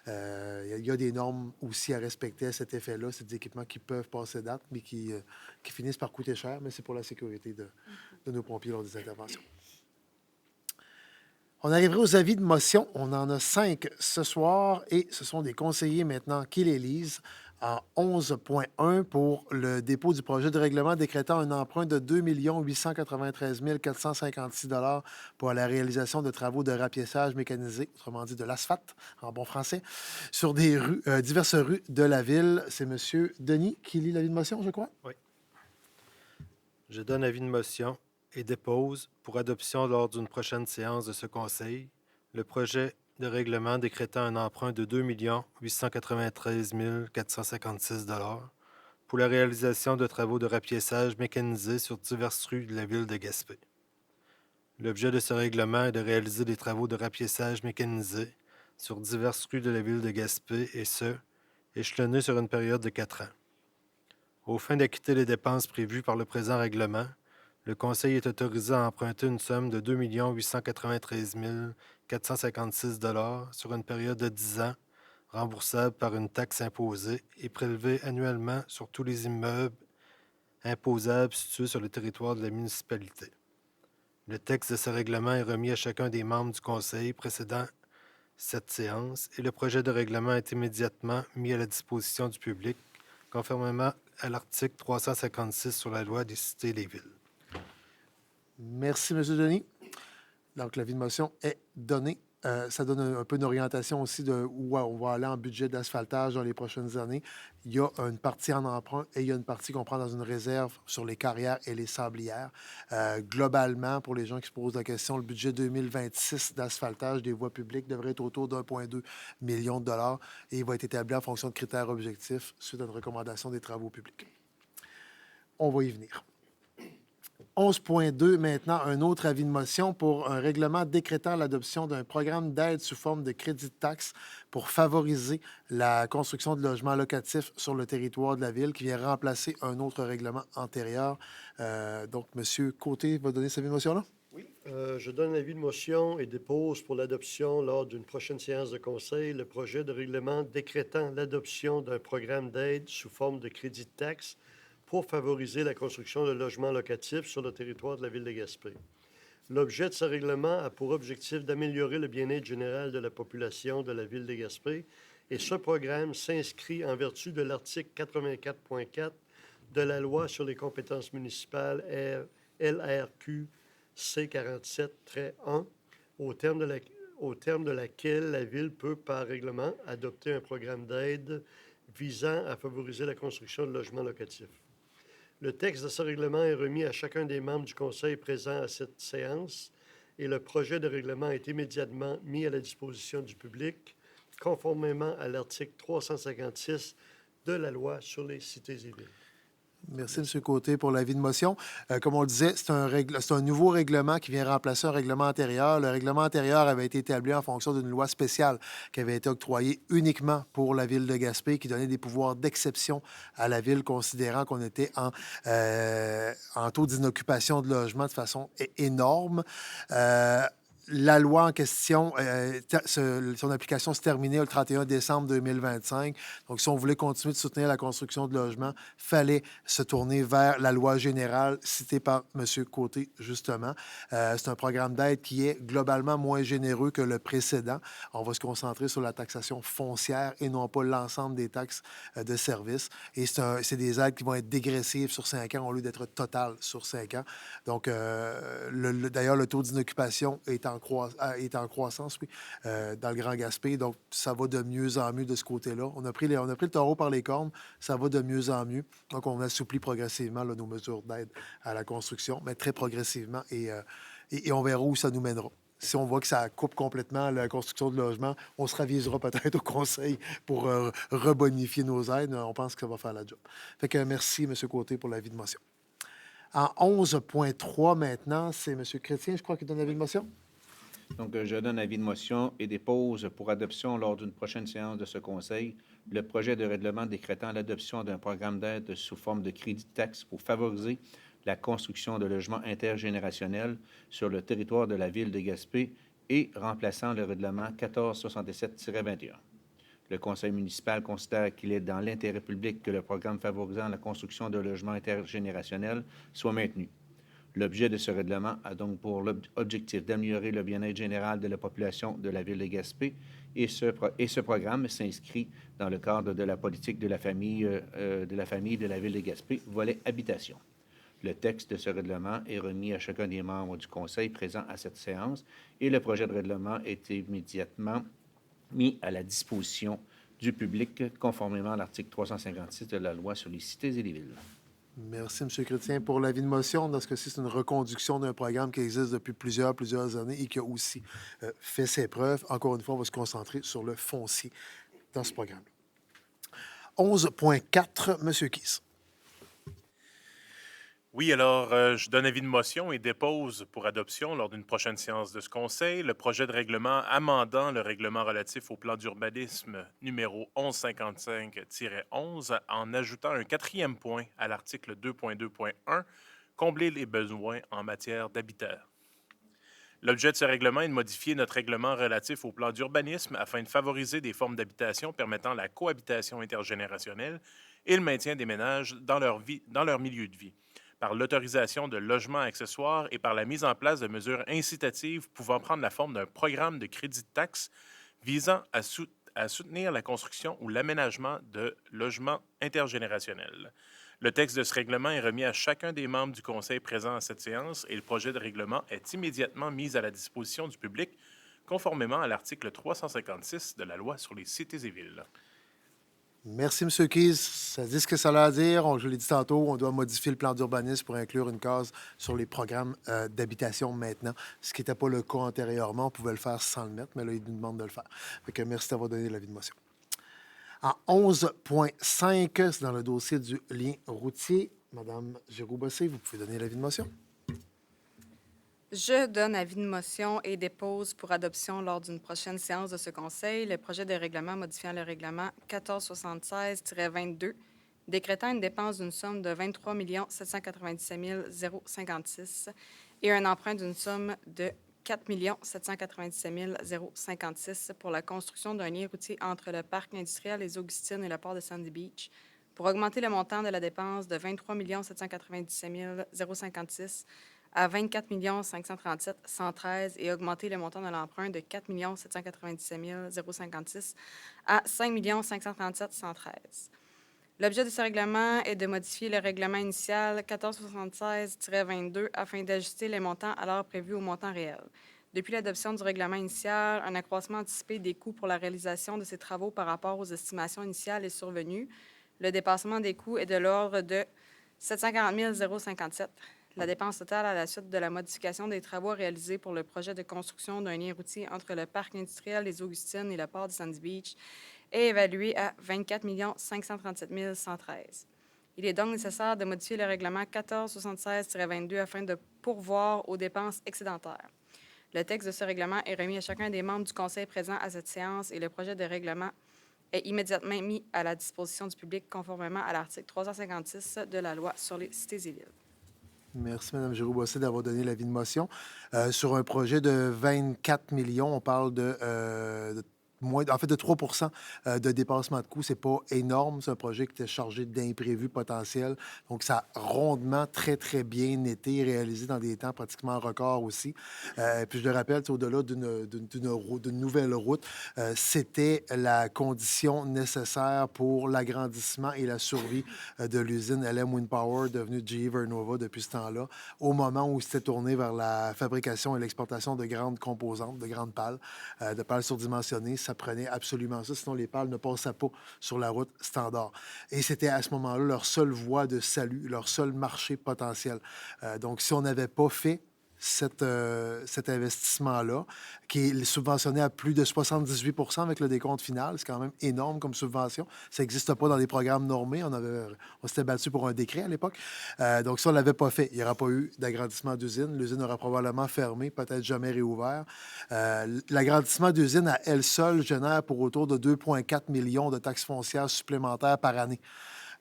Il y a des normes aussi à respecter à cet effet-là. C'est des équipements qui peuvent passer date, mais qui finissent par coûter cher, mais c'est pour la sécurité de nos pompiers lors des interventions. On arriverait aux avis de motion. On en a 5 ce soir et ce sont des conseillers maintenant qui les lisent. En 11.1 pour le dépôt du projet de règlement décrétant un emprunt de 2 893 456 $ pour la réalisation de travaux de rapiessage mécanisé, autrement dit de l'asphalte en bon français, sur des rues, diverses rues de la ville. C'est M. Denis qui lit l'avis de motion, je crois? Oui. Je donne avis de motion et dépose pour adoption lors d'une prochaine séance de ce Conseil le projet de règlement décrétant un emprunt de 2 893 456 $ pour la réalisation de travaux de rapiessage mécanisés sur diverses rues de la ville de Gaspé. L'objet de ce règlement est de réaliser des travaux de rapiessage mécanisés sur diverses rues de la ville de Gaspé et ce, échelonnés sur une période de 4 ans. Aux fins d'acquitter les dépenses prévues par le présent règlement, le Conseil est autorisé à emprunter une somme de 2 893 456 $ sur une période de 10 ans, remboursable par une taxe imposée et prélevée annuellement sur tous les immeubles imposables situés sur le territoire de la municipalité. Le texte de ce règlement est remis à chacun des membres du Conseil précédant cette séance et le projet de règlement est immédiatement mis à la disposition du public, conformément à l'article 356 sur la loi des cités et des villes. Merci, M. Denis. Donc, l'avis de motion est donné. Ça donne un peu une orientation aussi de où on va aller en budget d'asphaltage dans les prochaines années. Il y a une partie en emprunt et il y a une partie qu'on prend dans une réserve sur les carrières et les sablières. Globalement, pour les gens qui se posent la question, le budget 2026 d'asphaltage des voies publiques devrait être autour d'1,2 million de dollars et il va être établi en fonction de critères objectifs suite à une recommandation des travaux publics. On va y venir. 11.2, maintenant, un autre avis de motion pour un règlement décrétant l'adoption d'un programme d'aide sous forme de crédit de taxe pour favoriser la construction de logements locatifs sur le territoire de la ville qui vient remplacer un autre règlement antérieur. Donc, M. Côté va donner cet avis de motion-là? Oui. Je donne l'avis de motion et dépose pour l'adoption lors d'une prochaine séance de conseil le projet de règlement décrétant l'adoption d'un programme d'aide sous forme de crédit de taxe pour favoriser la construction de logements locatifs sur le territoire de la Ville de Gaspé. L'objet de ce règlement a pour objectif d'améliorer le bien-être général de la population de la Ville de Gaspé et ce programme s'inscrit en vertu de l'article 84.4 de la Loi sur les compétences municipales LRQ C47-1, au terme de laquelle la Ville peut, par règlement, adopter un programme d'aide visant à favoriser la construction de logements locatifs. Le texte de ce règlement est remis à chacun des membres du Conseil présents à cette séance et le projet de règlement est immédiatement mis à la disposition du public, conformément à l'article 356 de la Loi sur les cités et villes. Merci, M. Côté, pour l'avis de motion. Comme on le disait, c'est un nouveau règlement qui vient remplacer un règlement antérieur. Le règlement antérieur avait été établi en fonction d'une loi spéciale qui avait été octroyée uniquement pour la Ville de Gaspé, qui donnait des pouvoirs d'exception à la Ville, considérant qu'on était en taux d'inoccupation de logement de façon énorme. La loi en question, son application se terminait le 31 décembre 2025. Donc, si on voulait continuer de soutenir la construction de logements, il fallait se tourner vers la loi générale citée par M. Côté, justement. C'est un programme d'aide qui est globalement moins généreux que le précédent. On va se concentrer sur la taxation foncière et non pas l'ensemble des taxes de service. Et c'est des aides qui vont être dégressives sur 5 ans au lieu d'être totales sur 5 ans. Donc, d'ailleurs, le taux d'inoccupation est en croissance, oui, dans le Grand Gaspé. Donc, ça va de mieux en mieux de ce côté-là. On a pris le taureau par les cornes. Ça va de mieux en mieux. Donc, on assouplit progressivement là, nos mesures d'aide à la construction, mais très progressivement. Et on verra où ça nous mènera. Si on voit que ça coupe complètement la construction de logements, on se ravisera peut-être au Conseil pour rebonifier nos aides. On pense que ça va faire la job. Fait que merci, M. Côté, pour l'avis de motion. En 11.3 maintenant, c'est M. Chrétien, je crois, qui donne l'avis de motion. Donc, je donne avis de motion et dépose pour adoption lors d'une prochaine séance de ce Conseil le projet de règlement décrétant l'adoption d'un programme d'aide sous forme de crédit de taxe pour favoriser la construction de logements intergénérationnels sur le territoire de la Ville de Gaspé et remplaçant le règlement 1467-21. Le Conseil municipal considère qu'il est dans l'intérêt public que le programme favorisant la construction de logements intergénérationnels soit maintenu. L'objet de ce règlement a donc pour objectif d'améliorer le bien-être général de la population de la Ville de Gaspé et ce programme s'inscrit dans le cadre de la politique de la famille de la Ville de Gaspé, volet habitation. Le texte de ce règlement est remis à chacun des membres du Conseil présents à cette séance et le projet de règlement est immédiatement mis à la disposition du public conformément à l'article 356 de la Loi sur les cités et les villes. Merci, M. Chrétien, pour l'avis de motion. Dans ce cas-ci, c'est une reconduction d'un programme qui existe depuis plusieurs années et qui a aussi fait ses preuves. Encore une fois, on va se concentrer sur le foncier dans ce programme. 11.4, M. Kiss. Oui, alors, je donne avis de motion et dépose pour adoption lors d'une prochaine séance de ce Conseil le projet de règlement amendant le règlement relatif au plan d'urbanisme numéro 1155-11 en ajoutant un 4e point à l'article 2.2.1, combler les besoins en matière d'habitat. L'objet de ce règlement est de modifier notre règlement relatif au plan d'urbanisme afin de favoriser des formes d'habitation permettant la cohabitation intergénérationnelle et le maintien des ménages dans leur milieu de vie, par l'autorisation de logements accessoires et par la mise en place de mesures incitatives pouvant prendre la forme d'un programme de crédit de taxe visant à soutenir la construction ou l'aménagement de logements intergénérationnels. Le texte de ce règlement est remis à chacun des membres du Conseil présent à cette séance et le projet de règlement est immédiatement mis à la disposition du public conformément à l'article 356 de la Loi sur les cités et villes. Merci, M. Keyes. Ça dit ce que ça a à dire. Je l'ai dit tantôt, on doit modifier le plan d'urbanisme pour inclure une case sur les programmes d'habitation maintenant, ce qui n'était pas le cas antérieurement. On pouvait le faire sans le mettre, mais là, il nous demande de le faire. Fait que merci d'avoir donné l'avis de motion. En 11.5, c'est dans le dossier du lien routier. Madame Giroux-Bossé, vous pouvez donner l'avis de motion. Je donne avis de motion et dépose pour adoption lors d'une prochaine séance de ce Conseil le projet de règlement modifiant le règlement 1476-22, décrétant une dépense d'une somme de 23 797 056 et un emprunt d'une somme de 4 797 056 pour la construction d'un lien routier entre le parc industriel Les Augustines et le port de Sandy Beach, pour augmenter le montant de la dépense de 23 797 056 à 24 537 113 et augmenter le montant de l'emprunt de 4 797 056 à 5 537 113. L'objet de ce règlement est de modifier le règlement initial 1476-22 afin d'ajuster les montants alors prévus au montant réel. Depuis l'adoption du règlement initial, un accroissement anticipé des coûts pour la réalisation de ces travaux par rapport aux estimations initiales est survenu. Le dépassement des coûts est de l'ordre de 740 057. La dépense totale à la suite de la modification des travaux réalisés pour le projet de construction d'un lien routier entre le parc industriel Les Augustines et le port de Sandy Beach est évaluée à 24 537 113. Il est donc nécessaire de modifier le règlement 1476-22 afin de pourvoir aux dépenses excédentaires. Le texte de ce règlement est remis à chacun des membres du Conseil présent à cette séance et le projet de règlement est immédiatement mis à la disposition du public conformément à l'article 356 de la Loi sur les cités et villes. Merci, Mme Giroux-Bossé, d'avoir donné l'avis de motion. Sur un projet de 24 millions, on parle de 3 % de dépassement de coûts. Ce n'est pas énorme. C'est un projet qui était chargé d'imprévus potentiels. Donc, ça a rondement très, très bien été réalisé dans des temps pratiquement records aussi. Puis, je le rappelle, au-delà d'une nouvelle route, c'était la condition nécessaire pour l'agrandissement et la survie de l'usine LM Wind Power, devenue GE Vernova depuis ce temps-là, au moment où c'était tourné vers la fabrication et l'exportation de grandes composantes, de grandes pales, de pales surdimensionnées. Ça prenait absolument ça, sinon les pales ne passaient pas sur la route standard. Et c'était à ce moment-là leur seule voie de salut, leur seul marché potentiel. Donc, si on n'avait pas fait cet investissement-là, qui est subventionné à plus de 78 % avec le décompte final, c'est quand même énorme comme subvention. Ça n'existe pas dans les programmes normés. On s'était battu pour un décret à l'époque. Donc, si on ne l'avait pas fait, il n'y aura pas eu d'agrandissement d'usine. L'usine aura probablement fermé, peut-être jamais réouvert. L'agrandissement d'usine à elle seule génère pour autour de 2,4 millions de taxes foncières supplémentaires par année.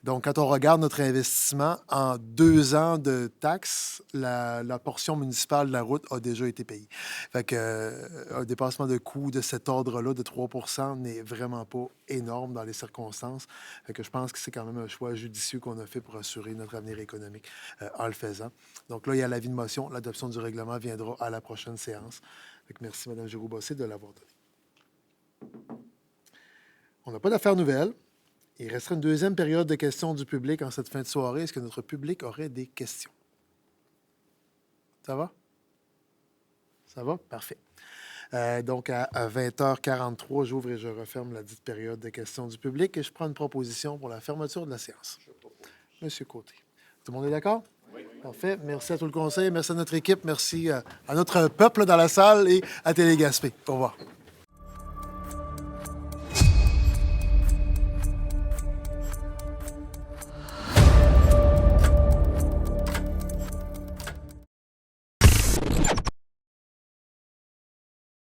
Donc, quand on regarde notre investissement, en 2 ans de taxes, la portion municipale de la route a déjà été payée. Fait un dépassement de coûts de cet ordre-là de 3 % n'est vraiment pas énorme dans les circonstances. Fait que je pense que c'est quand même un choix judicieux qu'on a fait pour assurer notre avenir économique en le faisant. Donc là, il y a l'avis de motion. L'adoption du règlement viendra à la prochaine séance. Fait que merci, Mme Giroux-Bossé, de l'avoir donné. On n'a pas d'affaires nouvelles. Il restera une deuxième période de questions du public en cette fin de soirée. Est-ce que notre public aurait des questions? Ça va? Ça va? Parfait. Donc, à 20h43, j'ouvre et je referme la dite période de questions du public et je prends une proposition pour la fermeture de la séance. Monsieur Côté. Tout le monde est d'accord? Oui. Parfait. Merci à tout le conseil. Merci à notre équipe. Merci à notre peuple dans la salle et à Télé-Gaspé. Au revoir.